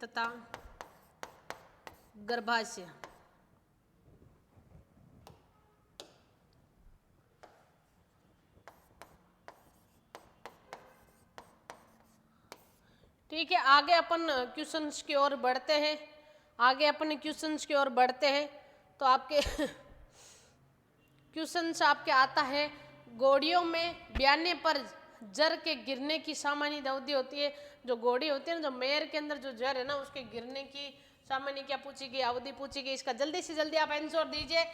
तथा गर्भाशय, ठीक है। आगे अपन क्वेश्चंस की ओर बढ़ते हैं। तो आपके क्वेश्चंस आपके आता है, घोड़ियों में ब्याने पर जर के गिरने की सामान्य अवधि होती है। जो घोड़ी होती है ना, जो मेयर के अंदर जो जर है ना, उसके गिरने की सामान्य क्या पूछी गई, अवधि पूछी गई। इसका जल्दी से जल्दी आप आंसर दीजिए।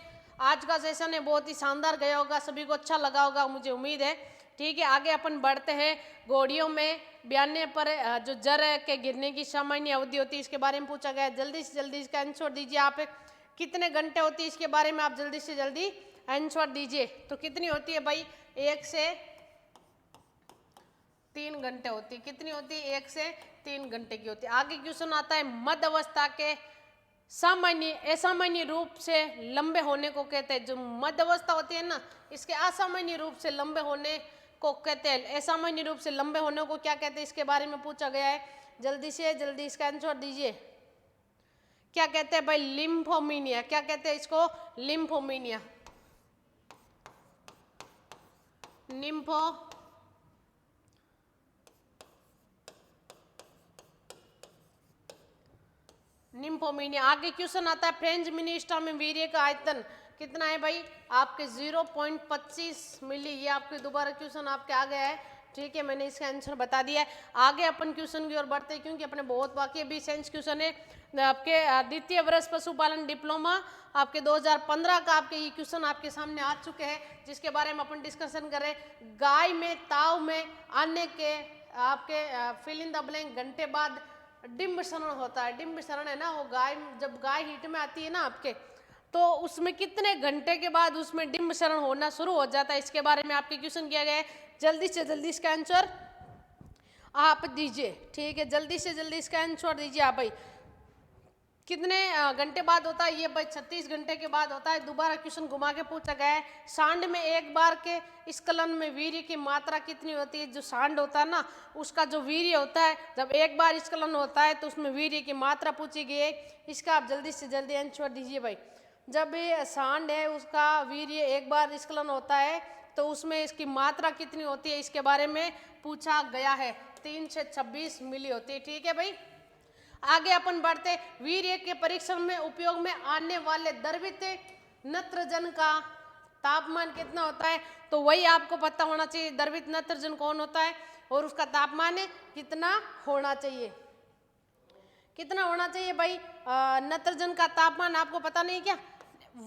आज का सेशन है बहुत ही शानदार गया होगा, सभी को अच्छा लगा होगा मुझे उम्मीद है। ठीक है, आगे अपन बढ़ते हैं। घोड़ियों में ब्याने पर जो जर के गिरने की सामान्य अवधि होती है, इसके बारे में पूछा गया। जल्दी से जल्दी इसका आंसर दीजिए। आप कितने घंटे होती है, इसके बारे में आप जल्दी से जल्दी आंसर दीजिए। तो कितनी होती है भाई, 1 से 3 घंटे होती है। कितनी होती है, 1 से 3 घंटे की होती है। आगे क्वेश्चन आता है, मध्य अवस्था के सामान्य असामान्य रूप से लंबे होने को कहते हैं। जो मध्य अवस्था होती है ना, इसके असामान्य रूप से लंबे होने को कहते हैं। असामान्य रूप से लंबे होने को क्या कहते हैं, इसके बारे में पूछा गया है। जल्दी से जल्दी इसका आंसर दीजिए। क्या कहते हैं भाई, लिम्फोमीनिया। क्या कहते हैं इसको, लिम्फोमीनिया। निम्फोमीनिया। आगे क्वेश्चन आता है, फ्रेंच मिनिस्टर में वीर्य का आयतन कितना है भाई, आपके 0.25 मिली। ये आपके दोबारा क्वेश्चन आपके आ गया है। ठीक है, मैंने इसका आंसर बता दिया है। आगे अपन क्वेश्चन की ओर बढ़ते हैं, क्योंकि अपने बहुत बाकी अभी साइंस क्वेश्चन है। आपके द्वितीय वर्ष पशुपालन डिप्लोमा आपके 2015 का आपके ये क्वेश्चन आपके सामने आ चुके हैं, जिसके बारे में अपन डिस्कशन कर रहे हैं। गाय में ताव में आने के आपके फिल इन द ब्लैंक घंटे बाद डिम्ब शरण होता है। डिम्ब शरण है ना, वो गाय जब गाय हीट में आती है ना आपके, तो उसमें कितने घंटे के बाद उसमें डिम्ब शरण होना शुरू हो जाता है, इसके बारे में आपके क्वेश्चन किया गया है। जल्दी से जल्दी इसका आंसर आप दीजिए। ठीक है, जल्दी से जल्दी इसका आंसर दीजिए आप भाई। कितने घंटे बाद होता है ये भाई, 36 घंटे के बाद होता है। दोबारा क्वेश्चन घुमा के पूछा गया है, सांड में एक बार के स्खलन में वीर्य की मात्रा कितनी होती है। जो सांड होता है ना, उसका जो वीर्य होता है, जब एक बार स्खलन होता है तो उसमें वीर्य की मात्रा पूछी गई है। इसका आप जल्दी से जल्दी आंसर दीजिए भाई। जब ये सांड है, उसका वीर्य एक बार स्खलन होता है तो उसमें इसकी मात्रा कितनी होती है, इसके बारे में पूछा गया है। 3 से 26 मिली होती है। ठीक है भाई, आगे अपन बढ़ते। वीर्य के परीक्षण में उपयोग में आने वाले द्रवित नत्रजन का तापमान कितना होता है, तो वही आपको पता होना चाहिए। द्रवित नत्रजन कौन होता है और उसका तापमान कितना होना चाहिए। कितना होना चाहिए भाई, नत्रजन का तापमान आपको पता नहीं क्या,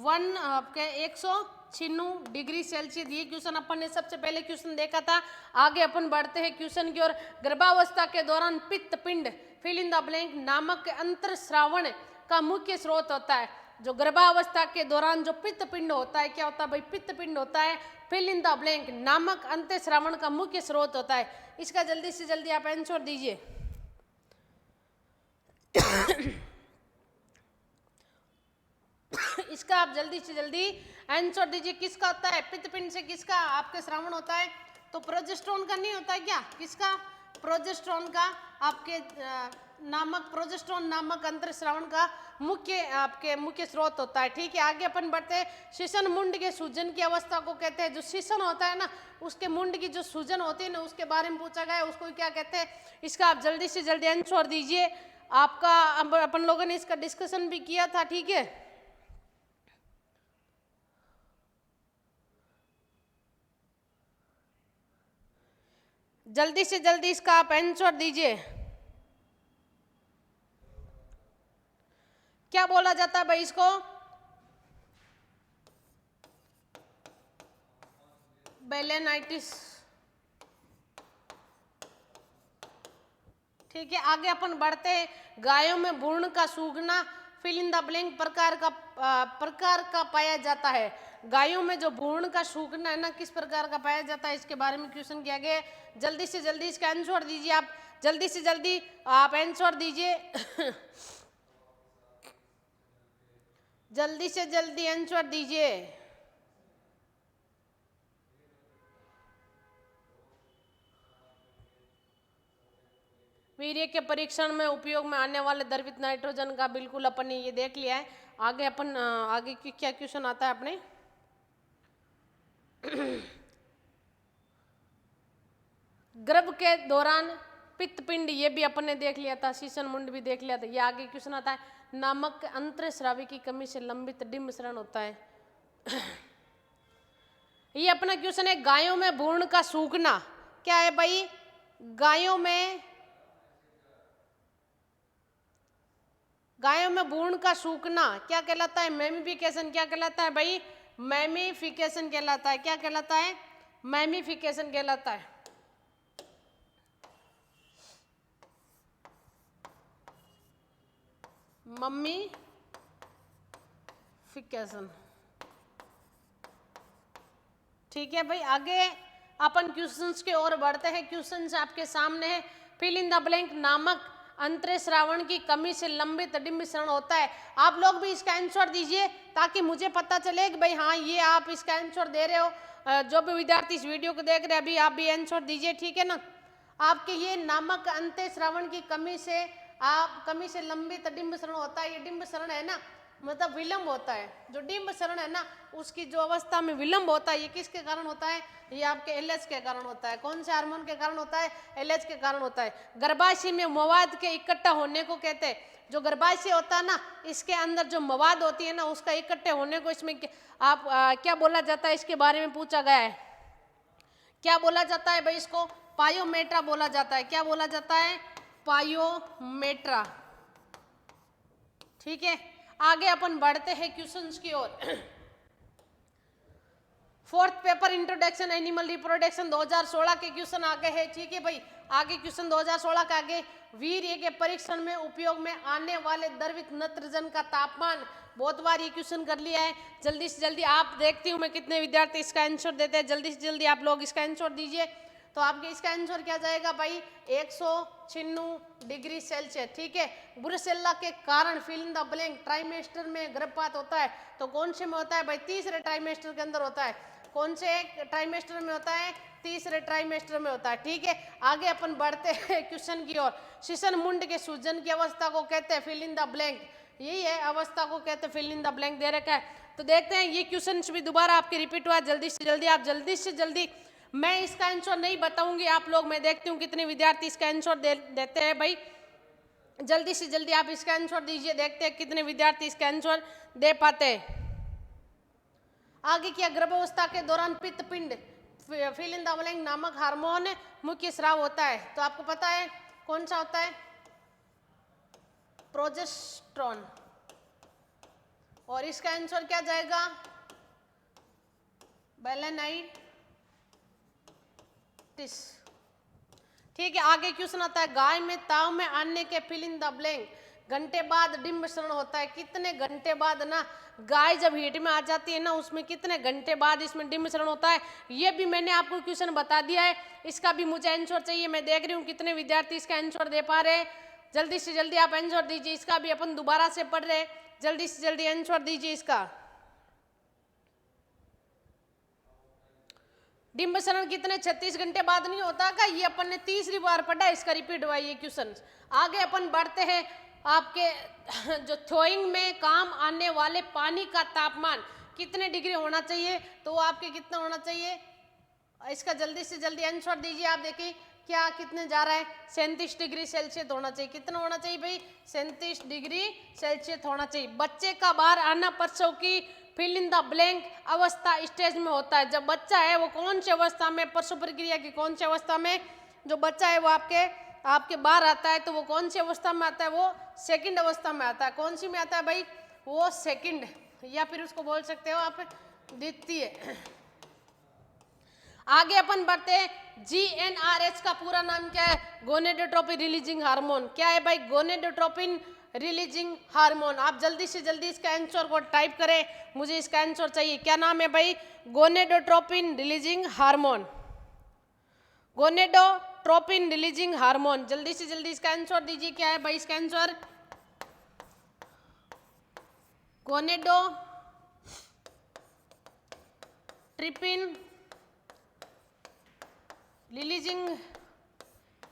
196 डिग्री सेल्सियस। ये क्वेश्चन अपन ने सबसे पहले क्वेश्चन देखा था। आगे अपन बढ़ते हैं क्वेश्चन की ओर। गर्भावस्था के दौरान पित्त पिंड फिल इन द ब्लैंक नामक अंतरस्रावण का मुख्य स्रोत होता है। जो गर्भावस्था के दौरान जो पित्त पिंड होता है, क्या होता है भाई, पित्त पिंड होता है फिल इन द ब्लैंक नामक अंतरस्रावण का मुख्य स्रोत होता है। इसका जल्दी से जल्दी आप आंसर दीजिए। इसका आप जल्दी से जल्दी आंसर दीजिए। किसका होता है? पित्तपिंड से किसका आपके श्रावण होता है? तो प्रोजेस्टेरोन का नहीं होता है क्या? किसका? प्रोजेस्टेरोन का। आपके नामक प्रोजेस्टेरोन नामक अंतःस्रावण का आपके मुख्य स्रोत होता है। ठीक है, आगे अपन बढ़ते हैं। शीशन मुंड के सूजन की अवस्था को कहते हैं। जो शीशन होता है ना, उसके मुंड की जो सूजन होती है ना, उसके बारे में पूछा गया है, उसको क्या कहते हैं? इसका आप जल्दी से जल्दी आंसर दीजिए। आपका अपन लोगों ने इसका डिस्कशन भी किया था। ठीक है, जल्दी से जल्दी इसका आप आंसर दीजिए। क्या बोला जाता है भाई इसको? बेलेनाइटिस। ठीक है, आगे अपन बढ़ते हैं। गायों में भ्रूण का सूखना फिल इन द ब्लैंक प्रकार का पाया जाता है। गायों में जो भ्रूण का सूखना है ना, किस प्रकार का पाया जाता है, इसके बारे में क्वेश्चन किया गया है। जल्दी से जल्दी इसका आंसर दीजिए। आप जल्दी से जल्दी आप आंसर दीजिए। जल्दी से जल्दी आंसर दीजिए। वीर्य के परीक्षण में उपयोग में आने वाले द्रवित नाइट्रोजन का बिल्कुल अपन ने ये देख लिया है। आगे अपन आगे की क्या क्वेश्चन आता है अपने? गर्भ के दौरान पित्तपिंड, ये भी अपन ने देख लिया था। शीशन मुंड भी देख लिया था। ये आगे क्वेश्चन आता है। नामक अंतःस्रावी की कमी से लंबित डिम्ब शरण होता है। ये अपना क्वेश्चन है। गायों में भ्रूण का सूखना क्या है भाई? गायों में भ्रूण का सूखना क्या कहलाता है? मैमिफिकेशन। क्या कहलाता है भाई? मैमिफिकेशन कहलाता है। क्या कहलाता है? मैमिफिकेशन कहलाता है। मम्मीफिकेशन। ठीक है भाई, आगे अपन क्वेश्चंस की ओर बढ़ते हैं। क्वेश्चंस आपके सामने है। फिल इन द ब्लैंक नामक अंतःस्रावण की कमी से लंबित डिम्ब शरण होता है। आप लोग भी इसका आंसर दीजिए ताकि मुझे पता चले कि भाई हाँ, ये आप इसका आंसर दे रहे हो। जो भी विद्यार्थी इस वीडियो को देख रहे हैं, अभी आप भी आंसर दीजिए। ठीक है ना? आपके ये नामक अंतःस्रावण की कमी से लंबित डिम्ब शरण होता है। ये डिम्ब शरण है ना, मतलब विलंब होता है। जो डिम्ब शरण है ना, उसकी जो अवस्था में विलंब होता है, ये किसके कारण होता है? ये आपके एलएच के कारण होता है। कौन से हार्मोन के कारण होता है? एलएच के कारण होता है। गर्भाशय में मवाद के इकट्ठा होने को कहते हैं। जो गर्भाशय होता है ना, इसके अंदर जो मवाद होती है ना, उसका इकट्ठे होने को इसमें आप क्या बोला जाता है? इसके बारे में पूछा गया है। क्या बोला जाता है भाई? इसको पायोमेट्रा बोला जाता है। क्या बोला जाता है? पायोमेट्रा। ठीक है, आगे अपन बढ़ते हैं क्वेश्चंस की ओर। Fourth paper introduction animal reproduction 2016 के क्वेश्चन आगे है। ठीक है भाई, आगे क्वेश्चन 2016 का आगे। वीर्य के परीक्षण में उपयोग में आने वाले द्रवित नाइट्रोजन का तापमान, बहुत बार ये क्वेश्चन कर लिया है। जल्दी से जल्दी आप देखती हूँ मैं कितने विद्यार्थी इसका आंसर देते हैं। जल्दी से जल्दी आप लोग इसका आंसर दीजिए। तो आपके इसका आंसर क्या जाएगा भाई? 196 डिग्री सेल्सियस। ठीक है, ब्रुसेल्ला के कारण fill in the blank trimester में गर्भपात होता है। तो कौन से में होता है भाई? तीसरे ट्राइमेस्टर के अंदर होता है। कौन से ट्राइमेस्टर में होता है? तीसरे ट्राइमेस्टर में होता है। ठीक है, आगे अपन बढ़ते हैं क्वेश्चन की ओर। शीशन मुंड के सूजन की अवस्था को कहते हैं फिल इन द ब्लैंक। यही है अवस्था को कहते हैं फिल इन द ब्लैंक, दे रखा है। तो देखते हैं ये क्वेश्चन भी दोबारा आपके रिपीट हुआ। जल्दी से जल्दी आप जल्दी से जल्दी, मैं इसका आंसर नहीं बताऊंगी आप लोग, मैं देखती हूँ कितने विद्यार्थी इसका आंसर देते हैं भाई। जल्दी से जल्दी आप इसका आंसर दीजिए, देखते हैं कितने विद्यार्थी इसका आंसर दे पाते हैं। आगे क्या? गर्भावस्था के दौरान पित्तपिंड फिल इन द ब्लैंक नामक हार्मोन मुख्य स्राव होता है। तो आपको पता है कौन सा होता है? प्रोजेस्टेरोन। और इसका आंसर क्या जाएगा? बेलेनाइटिस। ठीक है, आगे क्वेश्चन आता है। गाय में ताव में आने के फिल इन द ब्लैंक घंटे बाद डिम्ब शरण होता है। कितने घंटे बाद ना, गाय जब हीट में आ जाती है ना, उसमें कितने घंटे बाद इसमें डिम्ब शरण होता है, ये भी मैंने आपको क्वेश्चन बता दिया है। इसका भी मुझे आंसर चाहिए। मैं देख रही हूँ कितने विद्यार्थी इसका आंसर दे पा रहे हैं। जल्दी से जल्दी आप आंसर दीजिए। इसका भी अपन दोबारा से पढ़ रहे हैं, जल्दी से जल्दी आंसर दीजिए इसका। डिम्बशरण कितने 36 घंटे बाद नहीं होता का? ये अपन ने तीसरी बार पढ़ा, इसका रिपीट हुआ ये क्वेश्चन। आगे अपन बढ़ते हैं। आपके जो थ्रोइंग में काम आने वाले पानी का तापमान कितने डिग्री होना चाहिए? तो वो आपके कितना होना चाहिए? इसका जल्दी से जल्दी आंसर दीजिए। आप देखिए क्या कितने जा रहा है, 37 डिग्री सेल्सियस होना चाहिए। कितना होना चाहिए भाई? 37 डिग्री सेल्सियस होना चाहिए। बच्चे का बाहर आना प्रसव की फिल इन द ब्लैंक अवस्था स्टेज में होता है। जब बच्चा है वो कौन सी अवस्था में, प्रसव प्रक्रिया की कौन सी अवस्था में जो बच्चा है वो आपके बाहर आता है, तो वो कौन सी अवस्था में आता है? वो सेकंड अवस्था में आता है। कौन सी में आता है भाई? वो सेकंड, या फिर उसको बोल सकते हो आप द्वितीय। आगे अपन बढ़ते हैं। GnRH का पूरा नाम क्या है? Gonadotropin releasing hormone. क्या है भाई? Gonadotropin releasing hormone. आप जल्दी से जल्दी इसका आंसर को टाइप करें, मुझे इसका आंसर चाहिए। क्या नाम है भाई? Gonadotropin releasing hormone. Gonadotropin releasing hormone. जल्दी से जल्दी इसका आंसर दीजिए। क्या है भाई इसका आंसर? गोनेडोट्रोपिन रिलीजिंग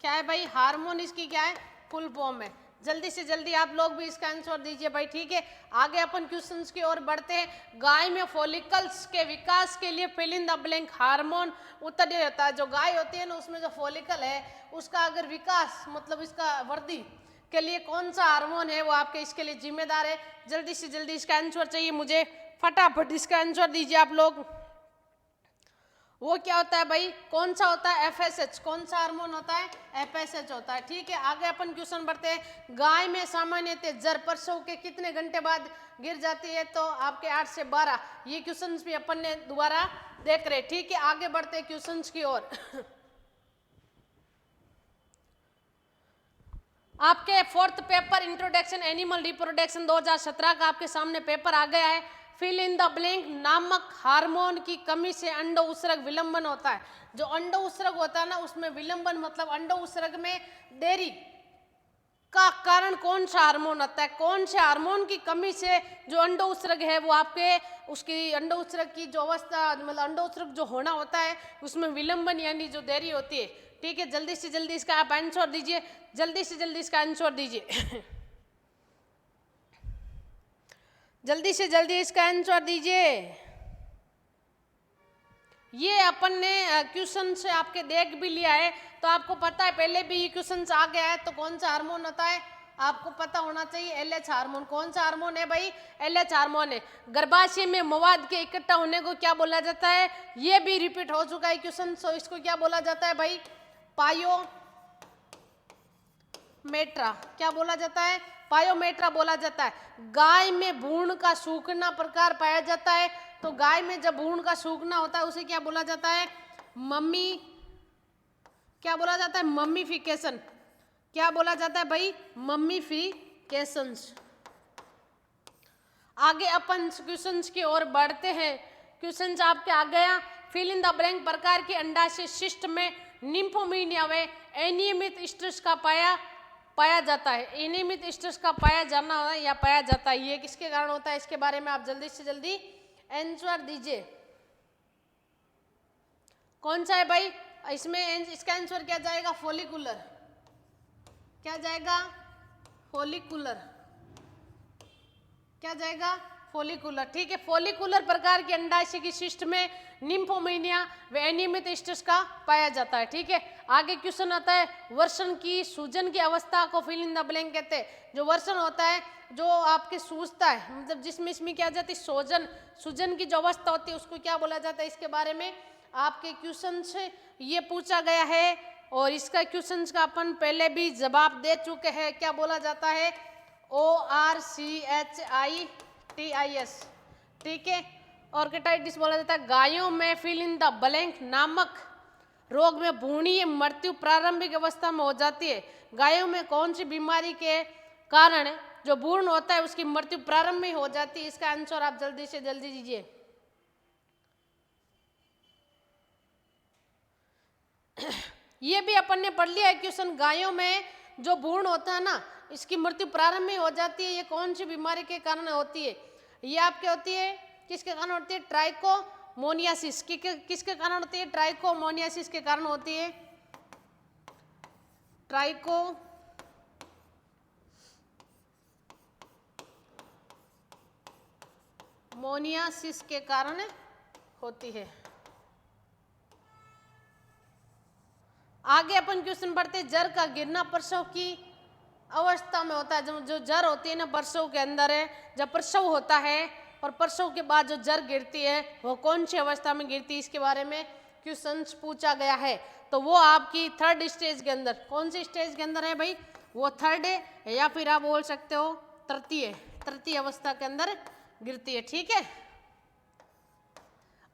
क्या है भाई? हार्मोन इसकी क्या है? फुल फॉर्म है। जल्दी से जल्दी आप लोग भी इसका आंसर दीजिए भाई, ठीक है। आगे अपन क्वेश्चंस की ओर बढ़ते हैं। गाय में फॉलिकल्स के विकास के लिए fill in the blank hormone उत्पन्न होता है। जो गाय होती है ना, उसमें जो फॉलिकल है उसका अगर विकास मतलब इसका वृद्धि के लिए कौन सा हार्मोन है वो आपके इसके लिए जिम्मेदार है? जल्दी से जल्दी इसका आंसर चाहिए मुझे, फटाफट इसका आंसर दीजिए आप लोग। वो क्या होता है भाई? कौन सा होता है? FSH। कौन सा हार्मोन होता है? FSH होता है, ठीक है। आगे अपन क्वेश्चन बढ़ते हैं। गाय में सामान्यतः जर प्रसव के कितने घंटे बाद गिर जाती है? तो आपके 8 से 12। ये क्वेश्चंस भी अपन ने दोबारा देख रहे, ठीक है। आगे बढ़ते हैं क्वेश्चंस की ओर। आपके fourth paper introduction animal reproduction 2017 का आपके सामने पेपर आ गया है। फिल इन द ब्लैंक नामक हार्मोन की कमी से अंडो उत्सर्ग विलंबन होता है। जो अंडो उत्सर्ग होता है ना, उसमें विलंबन मतलब अंडो उत्सर्ग में देरी का कारण कौन सा हार्मोन होता है? कौन से हार्मोन की कमी से जो अंडो उत्सर्ग है वो आपके उसकी अंडो उत्सर्ग की जो अवस्था मतलब अंडो उत्सर्ग जो होना होता है उसमें विलंबन यानी जो देरी होती है, ठीक है। जल्दी से जल्दी इसका आप आंसर दीजिए, जल्दी से जल्दी इसका आंसर दीजिए। जल्दी से जल्दी इसका आंसर दीजिए। ये अपन ने क्वेश्चन से आपके देख भी लिया है, तो आपको पता है पहले भी ये क्वेश्चन आ गया है। तो कौन सा हार्मोन होता है आपको पता होना चाहिए? LH hormone. कौन सा हार्मोन है भाई? LH हार्मोन है। गर्भाशय में मवाद के इकट्ठा होने को क्या बोला जाता है? ये भी रिपीट हो चुका है क्वेश्चन, तो इसको क्या बोला जाता है भाई? पायोमेट्रा। क्या बोला जाता है? पायोमेट्रा बोला जाता है। गाय में भ्रूण का सूखना प्रकार पाया जाता है। तो गाय में जब भ्रूण का सूखना होता है उसे क्या बोला जाता है? क्या बोला जाता है? मम्मीफिकेशन। क्या बोला जाता है भाई? मम्मीफिकेशन। आगे अपन क्वेश्चंस की ओर बढ़ते हैं। क्वेश्चंस आपके आ गया। फिल इन द ब्लैंक प्रकार के अंडाशय शिष्ट में निम्फोमीनिया में अनियमित स्ट्रेस का पाया जाता है। अनियमित स्ट्रेस का पाया जाना या पाया जाता है, ये किसके कारण होता है? इसके बारे में आप जल्दी से जल्दी आंसर दीजिए। कौन सा है भाई? इसमें इसका आंसर क्या जाएगा? फॉलिकुलर। क्या जाएगा? फॉलिकुलर। क्या जाएगा? फॉलिकुलर, ठीक है। फॉलिकुलर प्रकार के अंडाशय की शिष्ट में निम्फोमीनिया व अनियमित स्ट्रेस का पाया जाता है, ठीक है। आगे क्वेश्चन आता है, वर्षण की सूजन की अवस्था को फिल इन द ब्लैंक कहते हैं। जो वर्षण होता है जो आपके सूजता है मतलब जिसमें इसमें क्या जाती है? सूजन की जो अवस्था होती है उसको क्या बोला जाता है? इसके बारे में आपके क्वेश्चन से ये पूछा गया है और इसका क्वेश्चन का अपन पहले भी जवाब दे चुके हैं। क्या बोला जाता है? ORCHITIS, ठीक है। ऑर्किटाइटिस बोला जाता है। गायों में फिल इन द ब्लैंक नामक रोग में भ्रूणीय मृत्यु प्रारंभिक अवस्था में हो जाती है। गायों में कौन सी बीमारी के कारण जो भ्रूण होता है उसकी मृत्यु प्रारंभ में हो जाती है? इसका आंसर आप जल्दी से जल्दी दीजिए। ये भी अपन ने पढ़ लिया है क्वेश्चन। गायों में जो भ्रूण होता है ना, इसकी मृत्यु प्रारंभ में हो जाती है। ये कौन सी बीमारी के कारण होती है? ये आपके होती है, किसके कारण होती है? ट्राइकोमोनियासिस। किसके कारण होती है? ट्राइकोमोनियासिस के कारण होती है। ट्राइकोमोनियासिस के कारण होती है। आगे अपन क्वेश्चन पढ़ते हैं, जर का गिरना प्रसव की अवस्था में होता है। जो जर होती है ना प्रसव के अंदर है, जब प्रसव होता है और प्रसव के बाद जो जर गिरती है वो कौन सी अवस्था में गिरती है, इसके बारे में क्वेश्चन पूछा गया है। तो वो आपकी थर्ड स्टेज के अंदर, कौन सी स्टेज के अंदर है भाई? वो थर्ड है, या फिर आप बोल सकते हो तृतीय अवस्था के अंदर गिरती है। ठीक है,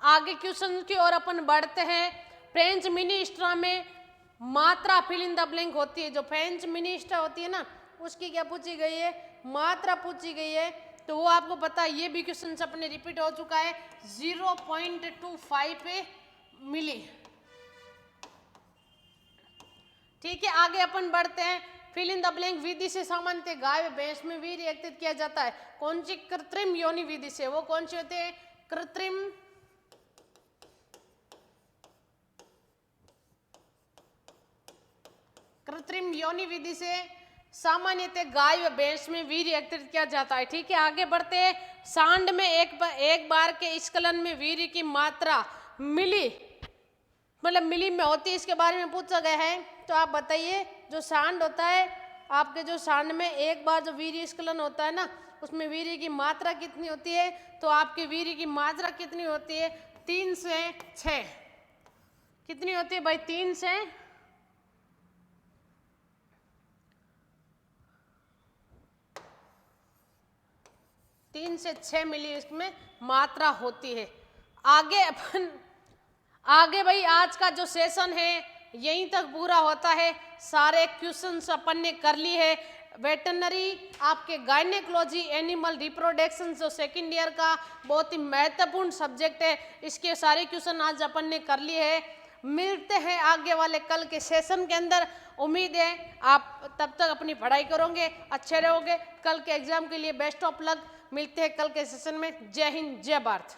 आगे क्वेश्चन की ओर अपन बढ़ते हैं। फ्रेंच मिनी-स्ट्रा में मात्रा फिल इन द ब्लैंक होती है। जो फ्रेंच मिनी-स्ट्रा होती है ना, उसकी क्या पूछी गई है? मात्रा पूछी गई है। तो वो आपको पता है, ये भी क्वेश्चन अपने रिपीट हो चुका है। 0.25 मिली। ठीक है, आगे अपन बढ़ते हैं। फिल इन द ब्लैंक विधि से सामान्यतः गाय व भैंस में भी रिएक्टिव किया जाता है। कौन सी? कृत्रिम योनि विधि से। वो कौन सी होती है? कृत्रिम योनि विधि से सामान्यतः गाय व भैंस में वीर्य एकत्रित किया जाता है। ठीक है, आगे बढ़ते हैं। सांड में एक बार के स्खलन में वीर्य की मात्रा मिली में होती है, इसके बारे में पूछा गया है। तो आप बताइए, जो सांड होता है आपके, जो सांड में एक बार जो वीर्य स्खलन होता है ना, उसमें वीर्य की मात्रा कितनी होती है? तो आपके वीर्य की मात्रा कितनी होती है? 3 से 6। कितनी होती है भाई? 3 से 6 मिली इसमें मात्रा होती है। आगे भाई आज का जो सेशन है यहीं तक पूरा होता है। सारे क्वेश्चंस अपन ने कर लिए है। वेटरनरी, आपके गायनेकोलॉजी, एनिमल रिप्रोडक्शन जो सेकंड ईयर का बहुत ही महत्वपूर्ण सब्जेक्ट है, इसके सारे क्वेश्चन आज अपन ने कर लिए हैं। मिलते हैं आगे वाले कल के सेशन के अंदर। उम्मीद है आप तब तक अपनी पढ़ाई करोगे, अच्छे रहोगे। कल के एग्जाम के लिए बेस्ट ऑफ लक। मिलते हैं कल के सेशन में। जय हिंद, जय भारत।